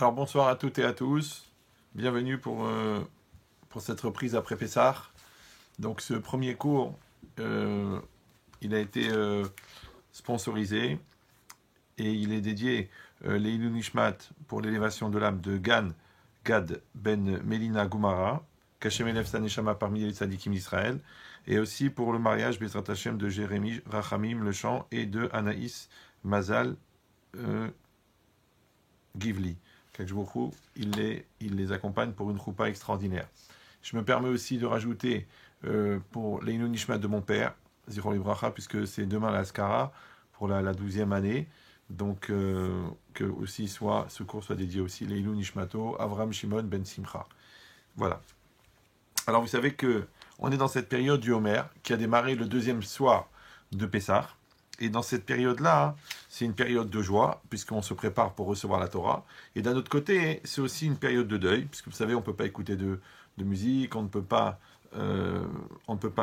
Alors bonsoir à toutes et à tous, bienvenue pour cette reprise après Pessah. Donc ce premier cours, euh, il a été sponsorisé et il est dédié Leilou Nishmat pour l'élévation de l'âme de Gad Ben Melina Goumara, Kachem Elev Saneshama parmi les tzadikim d'Israël, et aussi pour le mariage Bezrat Hashem de Jérémy Rachamim Le Chant et de Anaïs Mazal Givli. Kajbourou, il les accompagne pour une choupa extraordinaire. Je me permets aussi de rajouter pour l'Einu Nishmat de mon père, Zichron Libracha, puisque c'est demain la Askara pour la 12e année. Donc, que aussi ce cours soit dédié aussi l'Einu Nishmato, Avram Shimon Ben Simcha. Voilà. Alors, vous savez que on est dans cette période du Homer qui a démarré le deuxième soir de Pessah. Et dans cette période-là, c'est une période de joie, puisqu'on se prépare pour recevoir la Torah. Et d'un autre côté, c'est aussi une période de deuil, puisque vous savez, on ne peut pas écouter de musique, on ne peut pas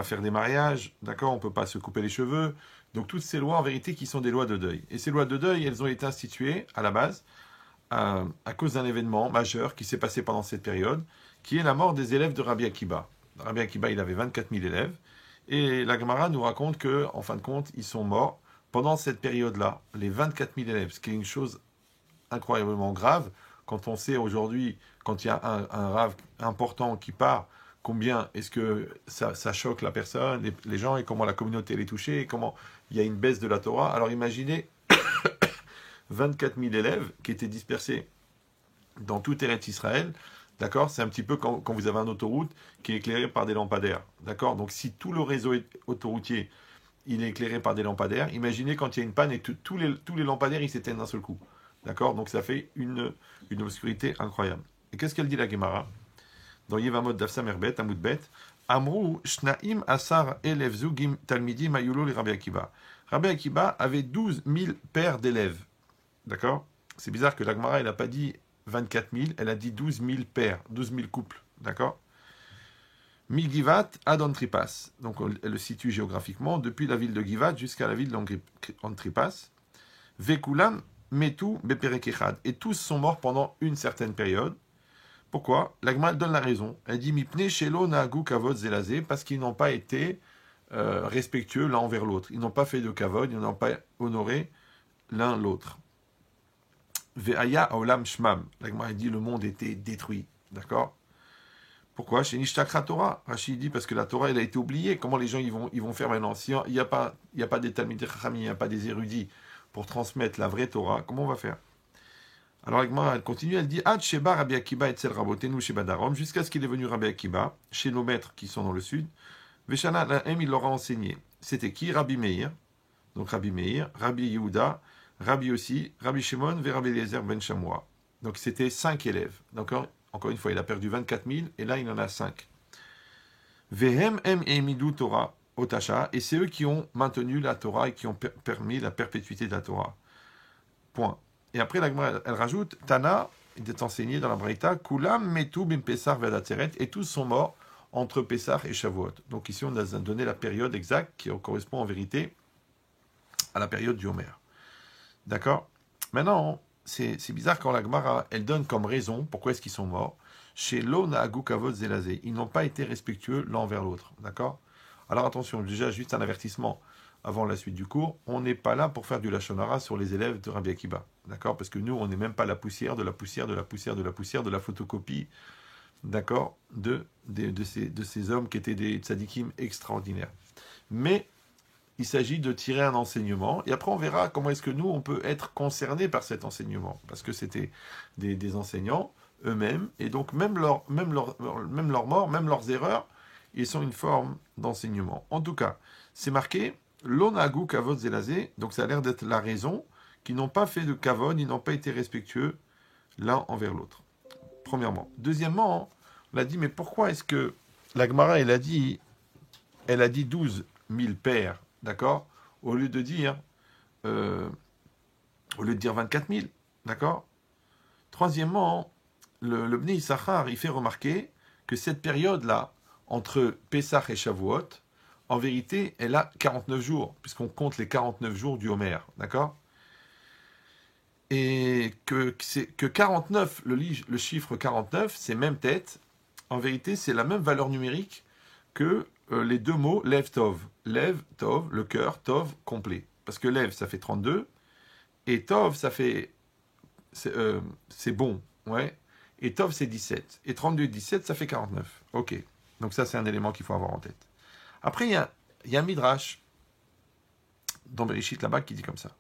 faire des mariages, d'accord, on ne peut pas se couper les cheveux. Donc toutes ces lois, en vérité, qui sont des lois de deuil. Et ces lois de deuil, elles ont été instituées, à la base, à cause d'un événement majeur qui s'est passé pendant cette période, qui est la mort des élèves de Rabbi Akiba. Rabbi Akiba, il avait 24 000 élèves. Et la Gemara nous raconte que, en fin de compte, ils sont morts pendant cette période-là, les 24 000 élèves, ce qui est une chose incroyablement grave, quand on sait aujourd'hui, quand il y a un rave important qui part, combien est-ce que ça choque la personne, les gens, et comment la communauté est touchée, et comment il y a une baisse de la Torah. Alors imaginez 24 000 élèves qui étaient dispersés dans tout Eretz Israël. D'accord? C'est un petit peu quand vous avez une autoroute qui est éclairée par des lampadaires. D'accord? Donc si tout le réseau autoroutier il est éclairé par des lampadaires, imaginez quand il y a une panne et tous les lampadaires ils s'éteignent d'un seul coup. D'accord? Donc ça fait une obscurité incroyable. Et qu'est-ce qu'elle dit la Gemara? Dans Yevamot Daf Merbet, Amoudbet, Amrou Shnaim Asar Elev Zugim Talmidim Ayulo li Rabbi Akiba. Rabbi Akiba avait 12 000 paires d'élèves. D'accord? C'est bizarre que la Gemara elle n'a pas dit 24 000, elle a dit 12 000 paires, 12 000 couples. D'accord? Mi-Givat Ad-Antripas. Donc elle le situe géographiquement depuis la ville de Givat jusqu'à la ville d'Antripas. Vekulam Metu Beperek Echad. Et tous sont morts pendant une certaine période. Pourquoi? L'Agma donne la raison. Elle dit Mipne Shelo Naagu Kavod Zelazé, parce qu'ils n'ont pas été respectueux l'un envers l'autre. Ils n'ont pas fait de Kavod, ils n'ont pas honoré l'un l'autre. Ve'aya Olam Shmam. L'Agma dit le monde était détruit. D'accord? Pourquoi? Chez Nishtakra Torah. Rachid dit parce que la Torah elle a été oubliée. Comment les gens ils vont faire maintenant? Si il n'y a pas des Talmidei Chachamim, il n'y a pas des érudits pour transmettre la vraie Torah, comment on va faire? Alors elle continue, elle dit Ad Sheba Rabbi Akiba etzel Rabotenu Sheba Darom, jusqu'à ce qu'il est venu Rabbi Akiba, chez nos maîtres qui sont dans le sud. Veshana Lahem, il leur a enseigné. C'était qui? Rabbi Meir. Donc Rabbi Meir, Rabbi Yehuda, Rabbi aussi, Rabbi Shimon, ve Rabbi Eliezer ben Shamoua. Donc c'était 5 élèves. Donc encore une fois, il a perdu 24 000 et là il en a 5. Vehem em emidu Torah otasha, et c'est eux qui ont maintenu la Torah et qui ont permis la perpétuité de la Torah. Point. Et après, elle rajoute Tana, il est enseigné dans la Braïta, Kulam metu bim Pesach ve'adatzeret, et tous sont morts entre Pessah et Shavuot. Donc ici, on a donné la période exacte qui correspond en vérité à la période du Homer. D'accord? Maintenant, c'est bizarre quand la Gemara, elle donne comme raison pourquoi est-ce qu'ils sont morts. Chez Lo Naagu Kavod Zelazé, ils n'ont pas été respectueux l'un envers l'autre. D'accord? Alors attention, déjà juste un avertissement avant la suite du cours, on n'est pas là pour faire du Lachon Hara sur les élèves de Rabbi Akiba. D'accord? Parce que nous, on n'est même pas la poussière de la poussière de la poussière de la poussière de la photocopie, d'accord, de ces hommes qui étaient des tzadikim extraordinaires. Mais il s'agit de tirer un enseignement, et après on verra comment est-ce que nous, on peut être concernés par cet enseignement. Parce que c'était des enseignants eux-mêmes, et donc même leur mort, même leurs erreurs, ils sont une forme d'enseignement. En tout cas, c'est marqué L'onagu kavod zelazé, donc ça a l'air d'être la raison, qu'ils n'ont pas fait de kavod, ils n'ont pas été respectueux l'un envers l'autre. Premièrement. Deuxièmement, on a dit, mais pourquoi est-ce que la Gemara, elle a dit 12 000 paires, d'accord, au lieu de dire 24 000, d'accord? Troisièmement, le Bnei Issachar, il fait remarquer que cette période-là, entre Pessah et Shavuot, en vérité, elle a 49 jours, puisqu'on compte les 49 jours du Homer, d'accord? Et que 49, le chiffre 49, c'est même tête. En vérité, c'est la même valeur numérique que les deux mots Lev Tov. Lev, Tov, le cœur, Tov, complet. Parce que Lev, ça fait 32, et Tov, ça fait... c'est bon, ouais. Et Tov, c'est 17. Et 32 et 17, ça fait 49. Ok. Donc ça, c'est un élément qu'il faut avoir en tête. Après, il y a un Midrash, dans Bereshit là-bas, qui dit comme ça.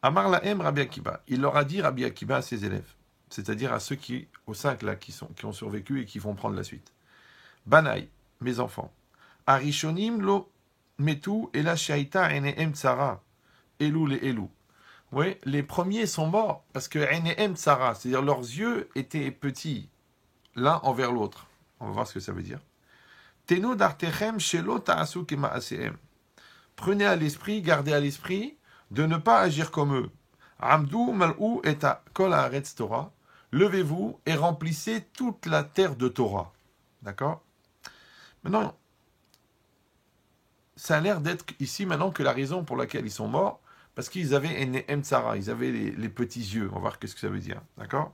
Amar Lahem Rabbi Akiba. Il leur a dit Rabbi Akiba à ses élèves, c'est-à-dire à ceux aux 5 là, qui ont survécu et qui vont prendre la suite. Banaï, mes enfants. Arishonim lo metu ela shaita enehem tsara. Elou les elou. Oui, les premiers sont morts parce que enehem tsara, c'est-à-dire leurs yeux étaient petits l'un envers l'autre. On va voir ce que ça veut dire. Tenu dartechem shelo ta'asu kema'asehem. Prenez à l'esprit, gardez à l'esprit de ne pas agir comme eux. Amdou mal'ou et à kol haaretz Torah. Levez-vous et remplissez toute la terre de Torah. D'accord? Maintenant, ça a l'air d'être ici maintenant que la raison pour laquelle ils sont morts, parce qu'ils avaient Enehem Tsara, ils avaient les petits yeux. On va voir qu'est-ce que ça veut dire. D'accord?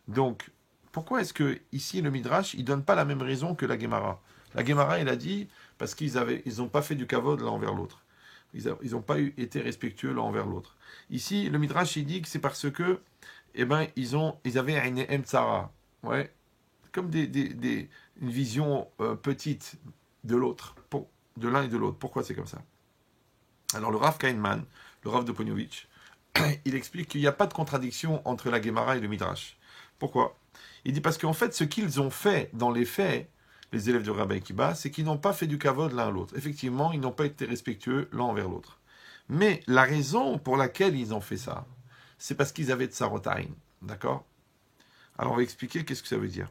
Donc, pourquoi est-ce que ici le Midrash, il donne pas la même raison que la Gemara? La Gemara, il a dit, parce qu'ils n'ont pas fait du kavod l'un envers l'autre. Ils n'ont pas été respectueux l'un envers l'autre. Ici, le Midrash, il dit que c'est parce que, ils avaient un Enehem Tsara. Ouais. Comme une vision petite de l'autre, de l'un et de l'autre. Pourquoi c'est comme ça? Alors le Rav Kainman, le Rav de Ponyovitch, il explique qu'il n'y a pas de contradiction entre la Gemara et le Midrash. Pourquoi? Il dit parce qu'en fait, ce qu'ils ont fait dans les faits, les élèves de Rabbi Akiba, c'est qu'ils n'ont pas fait du kavod l'un à l'autre. Effectivement, ils n'ont pas été respectueux l'un envers l'autre. Mais la raison pour laquelle ils ont fait ça, c'est parce qu'ils avaient de Tsarotaïn. D'accord? Alors on va expliquer qu'est-ce que ça veut dire.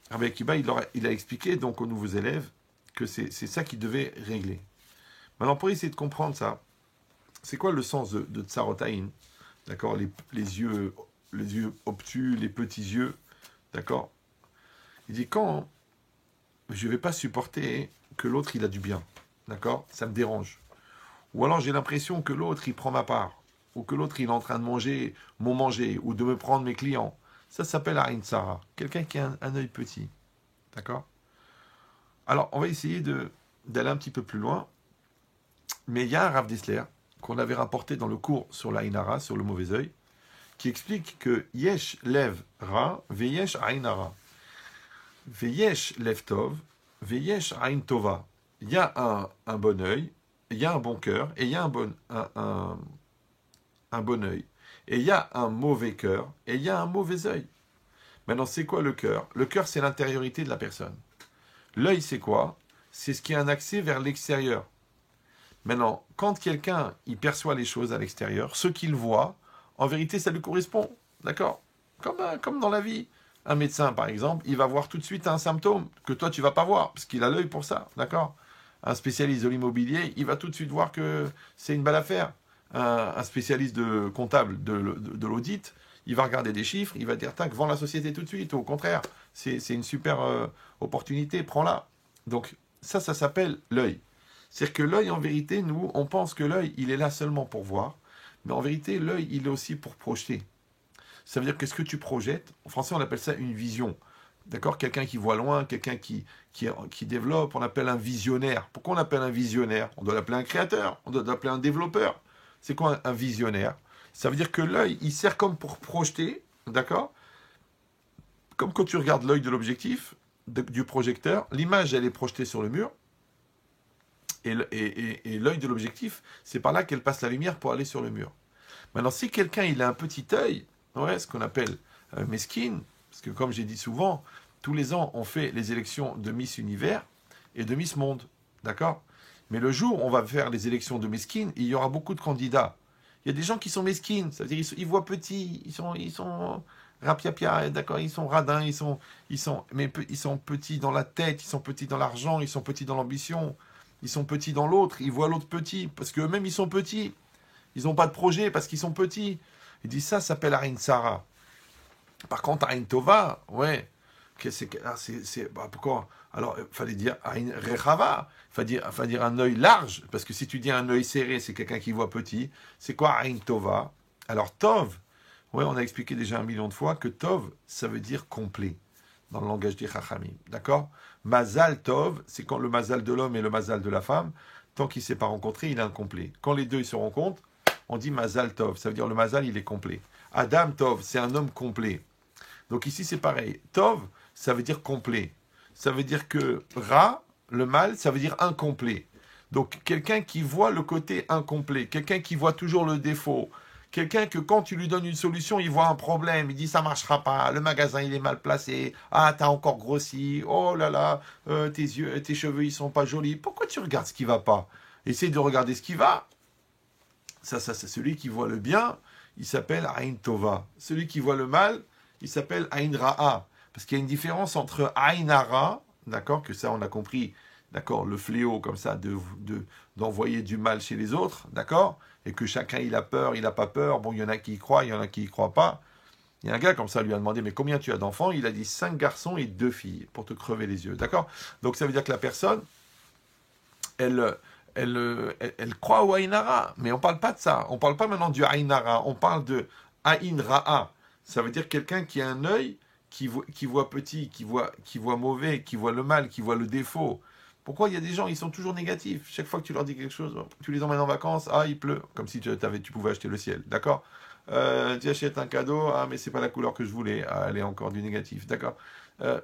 Rabbi Akiba, il a expliqué donc aux nouveaux élèves que c'est ça qu'ils devaient régler. Maintenant, pour essayer de comprendre ça, c'est quoi le sens de Tsarotaïn? D'accord? Les yeux obtus, les petits yeux. D'accord? Il dit quand je ne vais pas supporter que l'autre il a du bien. D'accord? Ça me dérange. Ou alors j'ai l'impression que l'autre il prend ma part. Ou que l'autre il est en train de manger mon manger. Ou de me prendre mes clients. Ça s'appelle Aïn Tsara. Quelqu'un qui a un œil petit. D'accord? Alors, on va essayer d'aller un petit peu plus loin. Mais il y a un Rav Dessler, qu'on avait rapporté dans le cours sur l'Aïn Hara, sur le mauvais œil, qui explique que Yesh lev ra, veyesh Aïn Hara. Veyesh lev tov, veyesh Aïn tova. Il y a un bon œil, il y a un bon cœur, et il y a un bon œil. Et il y a un mauvais cœur, et il y a un mauvais œil. Maintenant, c'est quoi le cœur? Le cœur, c'est l'intériorité de la personne. L'œil, c'est quoi? C'est ce qui a un accès vers l'extérieur. Maintenant, quand quelqu'un il perçoit les choses à l'extérieur, ce qu'il voit, en vérité, ça lui correspond. D'accord? Comme dans la vie. Un médecin, par exemple, il va voir tout de suite un symptôme que toi, tu ne vas pas voir, parce qu'il a l'œil pour ça. D'accord? Un spécialiste de l'immobilier, il va tout de suite voir que c'est une belle affaire. Un spécialiste de comptable de l'audit, il va regarder des chiffres, il va dire, tac, vends la société tout de suite. Au contraire, c'est une super opportunité, prends-la. Donc, ça s'appelle l'œil. C'est-à-dire que l'œil, en vérité, nous, on pense que l'œil, il est là seulement pour voir. Mais en vérité, l'œil, il est aussi pour projeter. Ça veut dire que ce que tu projettes, en français, on appelle ça une vision. D'accord? Quelqu'un qui voit loin, quelqu'un qui développe, on appelle un visionnaire. Pourquoi on appelle un visionnaire? On doit l'appeler un créateur, on doit l'appeler un développeur. C'est quoi un visionnaire? Ça veut dire que l'œil, il sert comme pour projeter, d'accord? Comme quand tu regardes l'œil de l'objectif, du projecteur, l'image, elle est projetée sur le mur, et l'œil de l'objectif, c'est par là qu'elle passe la lumière pour aller sur le mur. Maintenant, si quelqu'un, il a un petit œil, ouais, ce qu'on appelle mesquine, parce que comme j'ai dit souvent, tous les ans, on fait les élections de Miss Univers et de Miss Monde, d'accord? Mais le jour où on va faire les élections de mesquines, il y aura beaucoup de candidats. Il y a des gens qui sont mesquines, c'est-à-dire ils voient petits, ils sont rapiapia, d'accord, ils sont radins, ils sont petits dans la tête, ils sont petits dans l'argent, ils sont petits dans l'ambition, ils sont petits dans l'autre, ils voient l'autre petit, parce qu'eux-mêmes ils sont petits. Ils n'ont pas de projet parce qu'ils sont petits. Il dit ça s'appelle Aïn Tsara. Par contre, Aïn Tova, ouais, pourquoi? Alors, il fallait dire Aïn Rechava, il fallait dire un œil large, parce que si tu dis un œil serré, c'est quelqu'un qui voit petit. C'est quoi Aïn Tova? Alors, Tov, ouais, on a expliqué déjà 1 million de fois que Tov, ça veut dire complet, dans le langage des Chachamim. D'accord? Mazal Tov, c'est quand le Mazal de l'homme et le Mazal de la femme, tant qu'il ne s'est pas rencontré, il est incomplet. Quand les deux ils se rencontrent, on dit Mazal Tov, ça veut dire le Mazal, il est complet. Adam Tov, c'est un homme complet. Donc ici, c'est pareil. Tov, ça veut dire complet. Ça veut dire que Ra, le mal, ça veut dire incomplet. Donc quelqu'un qui voit le côté incomplet, quelqu'un qui voit toujours le défaut, quelqu'un que quand tu lui donnes une solution, il voit un problème, il dit ça marchera pas, le magasin il est mal placé, ah t'as encore grossi, oh là là, tes yeux, tes cheveux ils sont pas jolis. Pourquoi tu regardes ce qui va pas? Essaye de regarder ce qui va. Ça c'est celui qui voit le bien, il s'appelle Aïn Tova. Celui qui voit le mal, il s'appelle Aïn Ra'a. Parce qu'il y a une différence entre Aïn Hara, d'accord, que ça on a compris, d'accord, le fléau comme ça, d'envoyer du mal chez les autres, d'accord, et que chacun il a peur, il n'a pas peur, bon il y en a qui y croient, il y en a qui y croient pas. Il y a un gars comme ça lui a demandé mais combien tu as d'enfants? Il a dit 5 garçons et 2 filles, pour te crever les yeux, d'accord. Donc ça veut dire que la personne, elle croit au Aïnara, mais on ne parle pas de ça. On ne parle pas maintenant du Aïnara, on parle de Aïn Ra'a. Ça veut dire quelqu'un qui a un œil qui voit petit, qui voit mauvais, qui voit le mal, qui voit le défaut. Pourquoi il y a des gens, ils sont toujours négatifs. Chaque fois que tu leur dis quelque chose, tu les emmènes en vacances, ah, il pleut, comme si tu pouvais acheter le ciel, d'accord. Tu achètes un cadeau, ah, mais c'est pas la couleur que je voulais, ah, elle est encore du négatif, d'accord.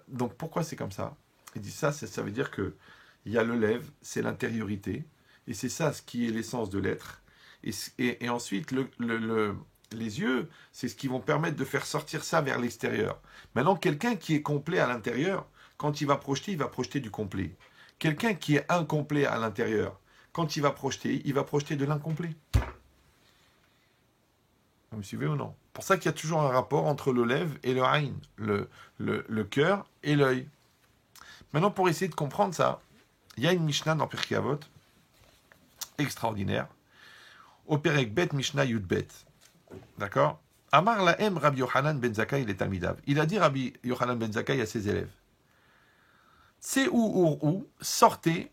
Donc pourquoi c'est comme ça? Il dit ça, ça veut dire que il y a le lève, c'est l'intériorité, et c'est ça ce qui est l'essence de l'être. Et ensuite, les yeux, c'est ce qui vont permettre de faire sortir ça vers l'extérieur. Maintenant, quelqu'un qui est complet à l'intérieur, quand il va projeter du complet. Quelqu'un qui est incomplet à l'intérieur, quand il va projeter de l'incomplet. Vous me suivez ou non? Pour ça qu'il y a toujours un rapport entre le lève et le aïn, le cœur et l'œil. Maintenant, pour essayer de comprendre ça, il y a une Mishnah dans Pirkei Avot, extraordinaire, au Perek Bet Mishnah Yud Bet. D'accord? Amar lahem Rabbi Yochanan ben Zakkai le Talmidav. Il a dit Rabbi Yochanan ben Zakkai à ses élèves. Tseu sortez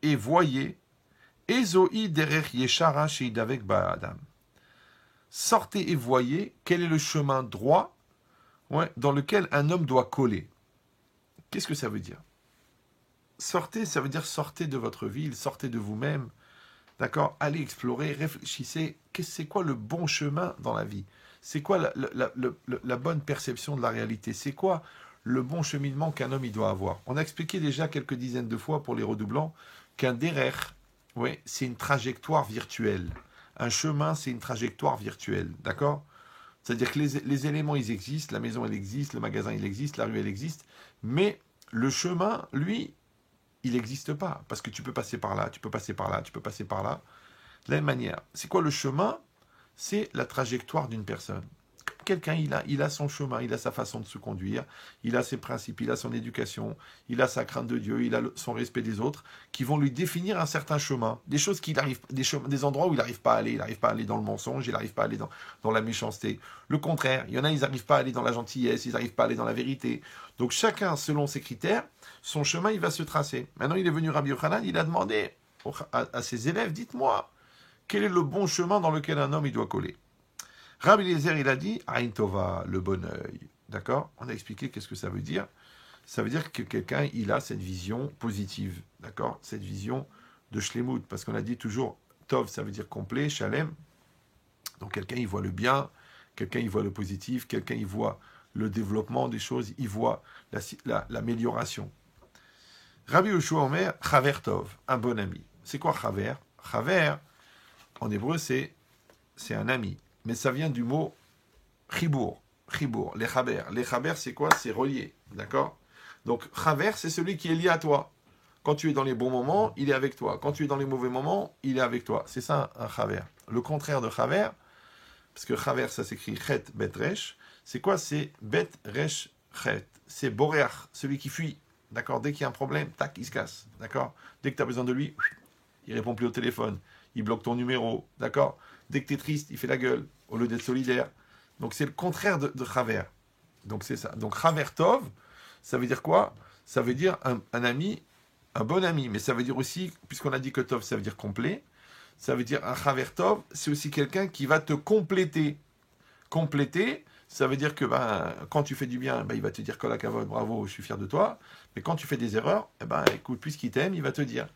et voyez, Ezoi derech yeshara sheidavek ba'adam. Sortez et voyez quel est le chemin droit, ouais, dans lequel un homme doit coller. Qu'est-ce que ça veut dire? Sortez, ça veut dire sortez de votre ville, sortez de vous-même. D'accord? Allez explorer, réfléchissez. C'est quoi le bon chemin dans la vie? C'est quoi la bonne perception de la réalité? C'est quoi le bon cheminement qu'un homme il doit avoir? On a expliqué déjà quelques dizaines de fois pour les redoublants qu'un derer, ouais, c'est une trajectoire virtuelle. Un chemin, c'est une trajectoire virtuelle. D'accord? C'est-à-dire que les éléments, ils existent, la maison, elle existe, le magasin, il existe, la rue, elle existe, mais le chemin, lui, il n'existe pas, parce que tu peux passer par là, tu peux passer par là, tu peux passer par là. De la même manière, c'est quoi le chemin? C'est la trajectoire d'une personne. Quelqu'un, il a son chemin, il a sa façon de se conduire, il a ses principes, il a son éducation, il a sa crainte de Dieu, il a son respect des autres, qui vont lui définir un certain chemin. Des choses qu'il arrive, des endroits où il n'arrive pas à aller. Il n'arrive pas à aller dans le mensonge, il n'arrive pas à aller dans la méchanceté. Le contraire, il y en a, ils n'arrivent pas à aller dans la gentillesse, ils n'arrivent pas à aller dans la vérité. Donc chacun, selon ses critères, son chemin, il va se tracer. Maintenant, il est venu Rabbi Yochanan, il a demandé à ses élèves, dites-moi, quel est le bon chemin dans lequel un homme il doit coller? Rabbi Eliezer, il a dit Aïn Tova, le bon œil. D'accord? On a expliqué qu'est-ce que ça veut dire. Ça veut dire que quelqu'un, il a cette vision positive. D'accord? Cette vision de Shlemut. Parce qu'on a dit toujours Tov, ça veut dire complet, Shalem. Donc quelqu'un, il voit le bien, quelqu'un, il voit le positif, quelqu'un, il voit le développement des choses, il voit l'amélioration. Rabbi Yoshua Omer, Chaver Tov, un bon ami. C'est quoi Chaver? Chaver, en hébreu, c'est un ami. Mais ça vient du mot chibour, les chaber. Les chaber, c'est quoi? C'est relié, d'accord? Donc, chaver, c'est celui qui est lié à toi. Quand tu es dans les bons moments, il est avec toi. Quand tu es dans les mauvais moments, il est avec toi. C'est ça, un chaver. Le contraire de chaver, parce que chaver, ça s'écrit chet, bet, resh. C'est quoi? C'est bet, resh, chet. C'est boréach, celui qui fuit. D'accord? Dès qu'il y a un problème, tac, il se casse. D'accord? Dès que tu as besoin de lui, il répond plus au téléphone. Il bloque ton numéro. D'accord? Dès que tu es triste, il fait la gueule, au lieu d'être solidaire. Donc c'est le contraire de Chaver. Donc c'est ça. Donc Chaver Tov, ça veut dire quoi? Ça veut dire un ami, un bon ami. Mais ça veut dire aussi, puisqu'on a dit que Tov, ça veut dire complet, ça veut dire un chaver tov, c'est aussi quelqu'un qui va te compléter. Compléter, ça veut dire que quand tu fais du bien, il va te dire Kol hakavod, bravo, je suis fier de toi. Mais quand tu fais des erreurs, écoute, puisqu'il t'aime, il va te dire,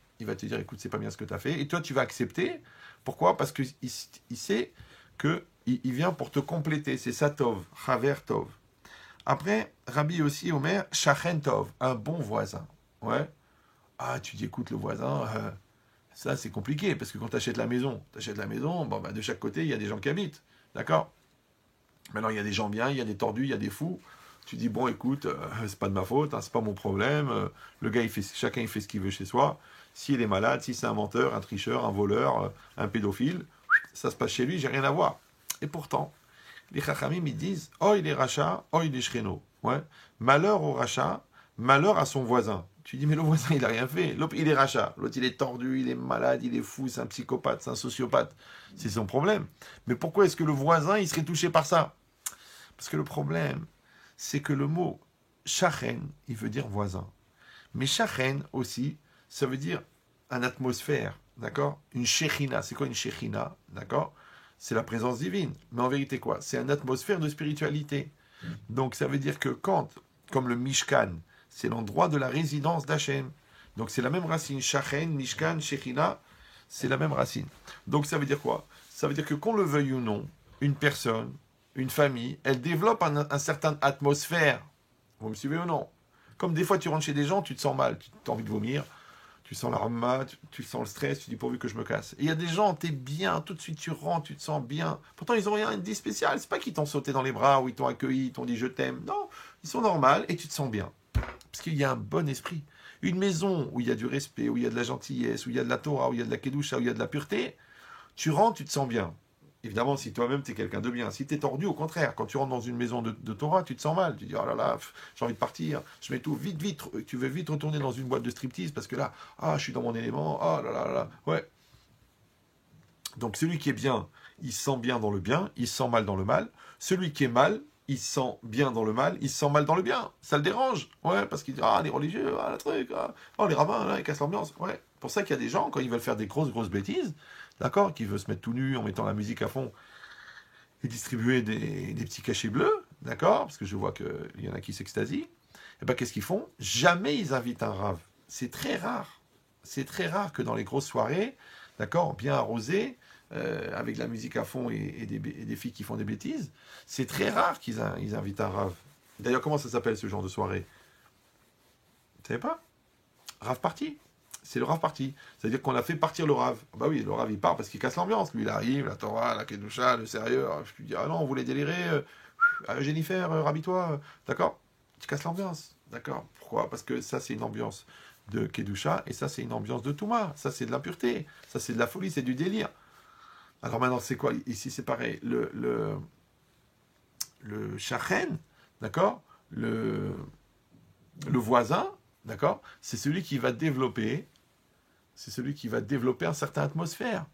écoute, c'est pas bien ce que tu as fait. Et toi, tu vas accepter. Pourquoi? Parce qu'il sait qu'il vient pour te compléter. C'est ça tov, chaver tov. Après, Rabbi aussi, Omer, shachen tov, un bon voisin. Ouais. Ah, tu dis, écoute, le voisin, ça c'est compliqué, parce que quand tu achètes la maison, de chaque côté, il y a des gens qui habitent. D'accord? Maintenant, il y a des gens bien, il y a des tordus, il y a des fous. Tu dis, bon, écoute, c'est pas de ma faute, c'est pas mon problème. Le gars, chacun il fait ce qu'il veut chez soi. S'il est malade, si c'est un menteur, un tricheur, un voleur, un pédophile, ça se passe chez lui, j'ai rien à voir. Et pourtant, les chachamim, ils disent, oh, il est rachat, oh, il est shréno. Ouais. Malheur au rachat, malheur à son voisin. Tu dis, mais le voisin, il n'a rien fait. L'autre, il est rachat. L'autre, il est tordu, il est malade, il est fou, c'est un psychopathe, c'est un sociopathe. C'est son problème. Mais pourquoi est-ce que le voisin, il serait touché par ça? Parce que le problème, c'est que le mot shachen, il veut dire voisin. Mais shachen aussi, ça veut dire une atmosphère, d'accord? Une shechina. C'est quoi une shechina? D'accord? C'est la présence divine. Mais en vérité, quoi? C'est une atmosphère de spiritualité. Donc, ça veut dire que quand, comme le Mishkan, c'est l'endroit de la résidence d'Hachem. Donc, c'est la même racine. Shachen, Mishkan, Shechina, c'est la même racine. Donc, ça veut dire quoi? Ça veut dire que qu'on le veuille ou non, une personne, une famille, elle développe un certain atmosphère. Vous me suivez ou non? Comme des fois, tu rentres chez des gens, tu te sens mal, tu as envie de vomir, tu sens la rama, tu sens le stress, tu dis pourvu que je me casse. Et il y a des gens, t'es bien, tout de suite tu rentres, tu te sens bien. Pourtant, ils n'ont rien dit spécial. C'est pas qu'ils t'ont sauté dans les bras ou ils t'ont accueilli, ils t'ont dit je t'aime. Non, ils sont normaux et tu te sens bien. Parce qu'il y a un bon esprit. Une maison où il y a du respect, où il y a de la gentillesse, où il y a de la Torah, où il y a de la Kedusha, où il y a de la pureté, tu rentres, tu te sens bien. Évidemment, si toi-même, tu es quelqu'un de bien. Si tu es tordu, au contraire, quand tu rentres dans une maison de Torah, tu te sens mal. Tu dis, oh là là, j'ai envie de partir, je mets tout, vite, vite. Tu veux vite retourner dans une boîte de striptease parce que là, je suis dans mon élément, oh là là là. Ouais. Donc, celui qui est bien, il se sent bien dans le bien, il se sent mal dans le mal. Celui qui est mal, il se sent bien dans le mal, il se sent mal dans le bien. Ça le dérange. Ouais, parce qu'il dit, les religieux, le truc, les rabbins, là, ils cassent l'ambiance. Ouais. Pour ça qu'il y a des gens, quand ils veulent faire des grosses bêtises, d'accord, qui veulent se mettre tout nu en mettant la musique à fond et distribuer des petits cachets bleus, d'accord, parce que je vois qu'il y en a qui s'extasient, et bien qu'est-ce qu'ils font? Jamais ils invitent un rave. C'est très rare. C'est très rare que dans les grosses soirées, d'accord, bien arrosées, avec de la musique à fond et des filles qui font des bêtises, c'est très rare qu'ils invitent un rave. D'ailleurs, comment ça s'appelle ce genre de soirée? Vous savez pas? Rave party. C'est le rave party. C'est-à-dire qu'on a fait partir le rave. Bah oui, le rave il part parce qu'il casse l'ambiance. Lui il arrive, la Torah, la Kedusha, le sérieux. Je lui dis, ah non, on voulait délirer. Jennifer, rhabille-toi. D'accord? Tu casses l'ambiance. D'accord? Pourquoi? Parce que ça c'est une ambiance de Kedusha et ça c'est une ambiance de Touma. Ça c'est de l'impureté. Ça c'est de la folie, c'est du délire. Alors maintenant c'est quoi? Ici c'est pareil. Le shachen, d'accord? Le voisin, d'accord? C'est celui qui va développer. C'est celui qui va développer une certaine atmosphère.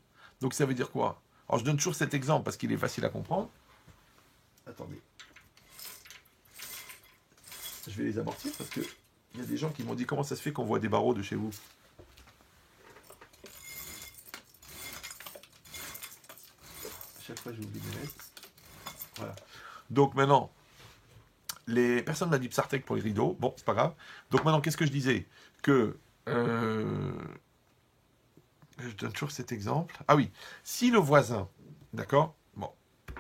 Donc ça veut dire quoi? Alors je donne toujours cet exemple parce qu'il est facile à comprendre. Attendez. Je vais les amortir parce qu'il y a des gens qui m'ont dit comment ça se fait qu'on voit des barreaux de chez vous. À chaque fois j'ai oublié de les mettre. Voilà. Donc maintenant, les personnes m'ont dit Psartek pour les rideaux. Bon, c'est pas grave. Donc maintenant, qu'est-ce que je disais? Que... je donne toujours cet exemple. Ah oui, si le voisin, d'accord, bon,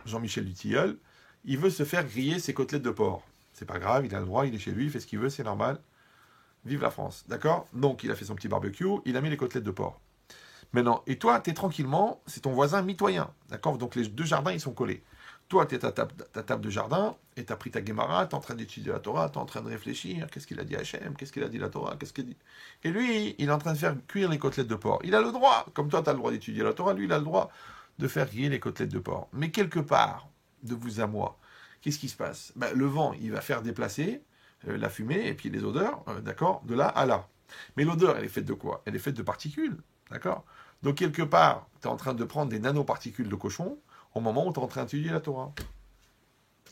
Jean-Michel Dutilleul, il veut se faire griller ses côtelettes de porc. C'est pas grave, il a le droit, il est chez lui, il fait ce qu'il veut, c'est normal. Vive la France, d'accord? Donc, il a fait son petit barbecue, il a mis les côtelettes de porc. Maintenant, et toi, t'es tranquillement, c'est ton voisin mitoyen, d'accord? Donc, les deux jardins, ils sont collés. Toi, tu es à ta table de jardin, et tu as pris ta Gemara, tu es en train d'étudier la Torah, tu es en train de réfléchir, qu'est-ce qu'il a dit Hachem, qu'est-ce qu'il a dit la Torah, qu'est-ce qu'il dit... Et lui, il est en train de faire cuire les côtelettes de porc. Il a le droit, comme toi, tu as le droit d'étudier la Torah, lui, il a le droit de faire griller les côtelettes de porc. Mais quelque part, de vous à moi, qu'est-ce qui se passe? Le vent, il va faire déplacer la fumée et puis les odeurs, d'accord, de là à là. Mais l'odeur, elle est faite de quoi? Elle est faite de particules, d'accord? Donc, quelque part, tu es en train de prendre des nanoparticules de cochon, au moment où tu es en train d'étudier la Torah.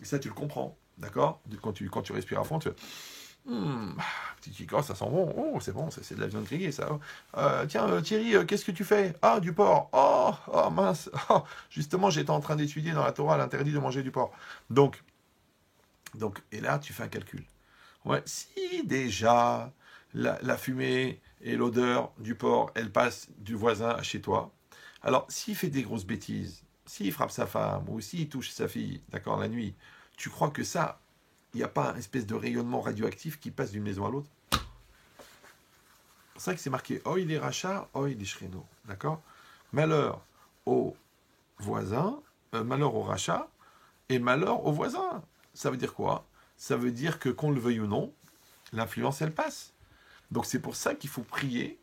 Et ça, tu le comprends, d'accord? Quand tu respires à fond, tu fais... Hum, petit chico, ça sent bon. Oh, c'est bon, c'est de la viande grillée, ça. Tiens, Thierry, qu'est-ce que tu fais? Ah, du porc. Oh, mince. Oh, justement, j'étais en train d'étudier dans la Torah l'interdit de manger du porc. Donc, et là, tu fais un calcul. Ouais, si déjà la fumée et l'odeur du porc, elle passe du voisin à chez toi, alors s'il fait des grosses bêtises, s'il frappe sa femme ou s'il touche sa fille, d'accord, la nuit, tu crois que ça, il n'y a pas un espèce de rayonnement radioactif qui passe d'une maison à l'autre? C'est pour ça que c'est marqué Oi les rachats, Oi les shréno, d'accord? Malheur aux voisins, malheur aux rachats et malheur aux voisins. Ça veut dire quoi? Ça veut dire que qu'on le veuille ou non, l'influence elle passe. Donc c'est pour ça qu'il faut prier,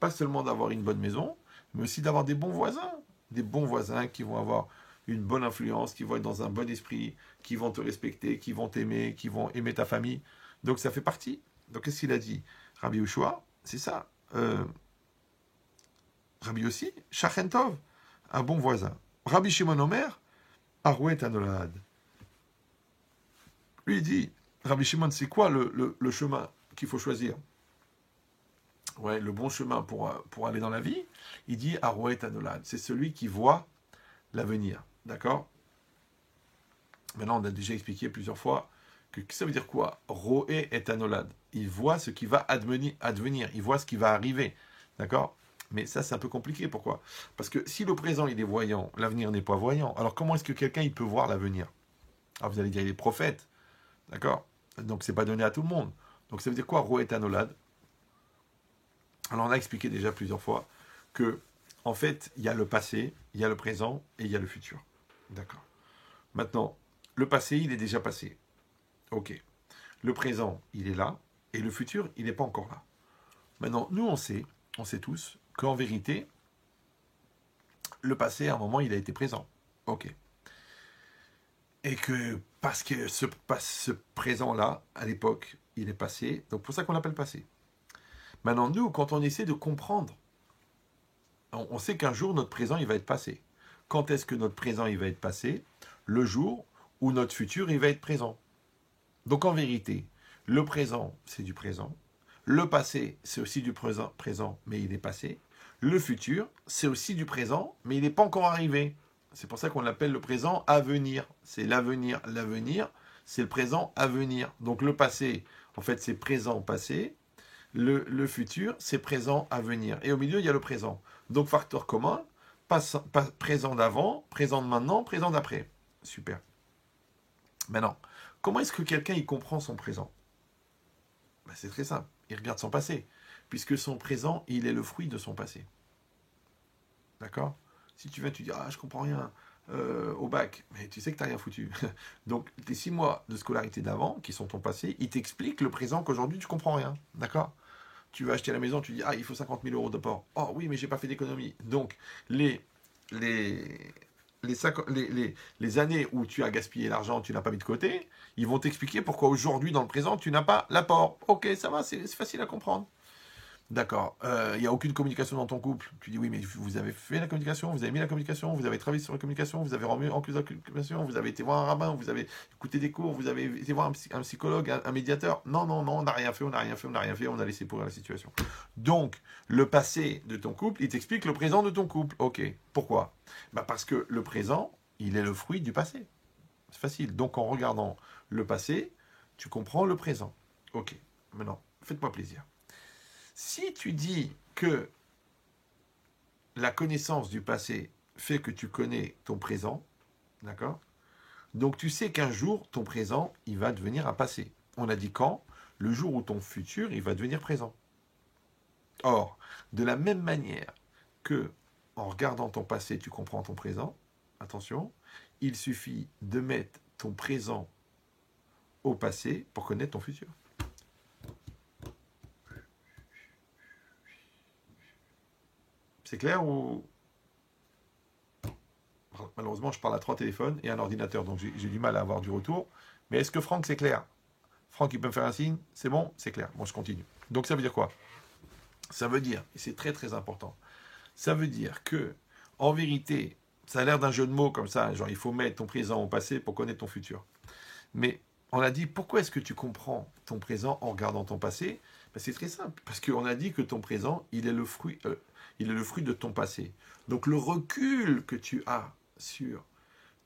pas seulement d'avoir une bonne maison, mais aussi d'avoir des bons voisins qui vont avoir une bonne influence, qui vont être dans un bon esprit, qui vont te respecter, qui vont t'aimer, qui vont aimer ta famille. Donc ça fait partie. Donc qu'est-ce qu'il a dit? Rabbi Yoshua, c'est ça. Rabbi aussi, Shachen Tov, un bon voisin. Rabbi Shimon Omer, Arouet Anolad. Lui il dit, Rabbi Shimon, c'est quoi le chemin qu'il faut choisir? Ouais, le bon chemin pour aller dans la vie, il dit Arouet Anolad. C'est celui qui voit l'avenir. D'accord? Maintenant, on a déjà expliqué plusieurs fois que ça veut dire quoi? Roé et Anolad. Il voit ce qui va advenir. Il voit ce qui va arriver. D'accord? Mais ça, c'est un peu compliqué. Pourquoi? Parce que si le présent, il est voyant, l'avenir n'est pas voyant. Alors, comment est-ce que quelqu'un, il peut voir l'avenir? Alors, vous allez dire, il est prophète. D'accord? Donc, c'est pas donné à tout le monde. Donc, ça veut dire quoi? Roé et Anolad. Alors, on a expliqué déjà plusieurs fois que, en fait, il y a le passé, il y a le présent et il y a le futur. D'accord. Maintenant, le passé, il est déjà passé. Ok. Le présent, il est là. Et le futur, il n'est pas encore là. Maintenant, nous, on sait tous, qu'en vérité, le passé, à un moment, il a été présent. Ok. Et que, parce que ce présent-là, à l'époque, il est passé. Donc, pour ça qu'on l'appelle passé. Maintenant, nous, quand on essaie de comprendre, on sait qu'un jour, notre présent, il va être passé. Quand est-ce que notre présent, il va être passé? Le jour où notre futur, il va être présent. Donc, en vérité, le présent, c'est du présent. Le passé, c'est aussi du présent, mais il est passé. Le futur, c'est aussi du présent, mais il n'est pas encore arrivé. C'est pour ça qu'on l'appelle le présent à venir. C'est l'avenir. L'avenir, c'est le présent à venir. Donc le passé, en fait, c'est présent passé. Le futur, c'est présent à venir. Et au milieu, il y a le présent. Donc facteur commun, présent d'avant, présent de maintenant, présent d'après. Super. Maintenant, comment est-ce que quelqu'un il comprend son présent? Ben, c'est très simple. Il regarde son passé. Puisque son présent, il est le fruit de son passé. D'accord? Si tu viens, tu dis, ah, je comprends rien au bac, mais tu sais que tu n'as rien foutu. Donc, tes 6 mois de scolarité d'avant, qui sont ton passé, ils t'expliquent le présent qu'aujourd'hui, tu comprends rien. D'accord? Tu vas acheter la maison, tu dis, ah, il faut 50 000 euros d'apport. Oh oui, mais j'ai pas fait d'économie. Donc, les, les années où tu as gaspillé l'argent, tu n'as pas mis de côté, ils vont t'expliquer pourquoi aujourd'hui, dans le présent, tu n'as pas l'apport. Ok, ça va, c'est facile à comprendre. D'accord. Il n'y a aucune communication dans ton couple. Tu dis oui, mais vous avez fait la communication, vous avez mis la communication, vous avez travaillé sur la communication, vous avez remis en cause la communication, vous avez été voir un rabbin, vous avez écouté des cours, vous avez été voir un psychologue, un médiateur. Non, non, non, on n'a rien fait, on n'a rien fait, on n'a rien fait, on a laissé pourrir la situation. Donc, le passé de ton couple, il t'explique le présent de ton couple. Ok. Pourquoi? Bah parce que le présent, il est le fruit du passé. C'est facile. Donc, en regardant le passé, tu comprends le présent. Ok. Maintenant, faites-moi plaisir. Si tu dis que la connaissance du passé fait que tu connais ton présent, d'accord? Donc tu sais qu'un jour, ton présent, il va devenir un passé. On a dit quand? Le jour où ton futur, il va devenir présent. Or, de la même manière que en regardant ton passé, tu comprends ton présent, attention, il suffit de mettre ton présent au passé pour connaître ton futur. C'est clair ou... Malheureusement, je parle à 3 téléphones et un ordinateur, donc j'ai du mal à avoir du retour. Mais est-ce que Franck, c'est clair? Franck, il peut me faire un signe? C'est bon? C'est clair. Bon, je continue. Donc, ça veut dire quoi? Ça veut dire, et c'est très très important, ça veut dire que, en vérité, ça a l'air d'un jeu de mots comme ça, genre il faut mettre ton présent au passé pour connaître ton futur. Mais on a dit, pourquoi est-ce que tu comprends ton présent en regardant ton passé? Ben, c'est très simple, parce qu'on a dit que ton présent, il est le fruit de ton passé. Donc le recul que tu as sur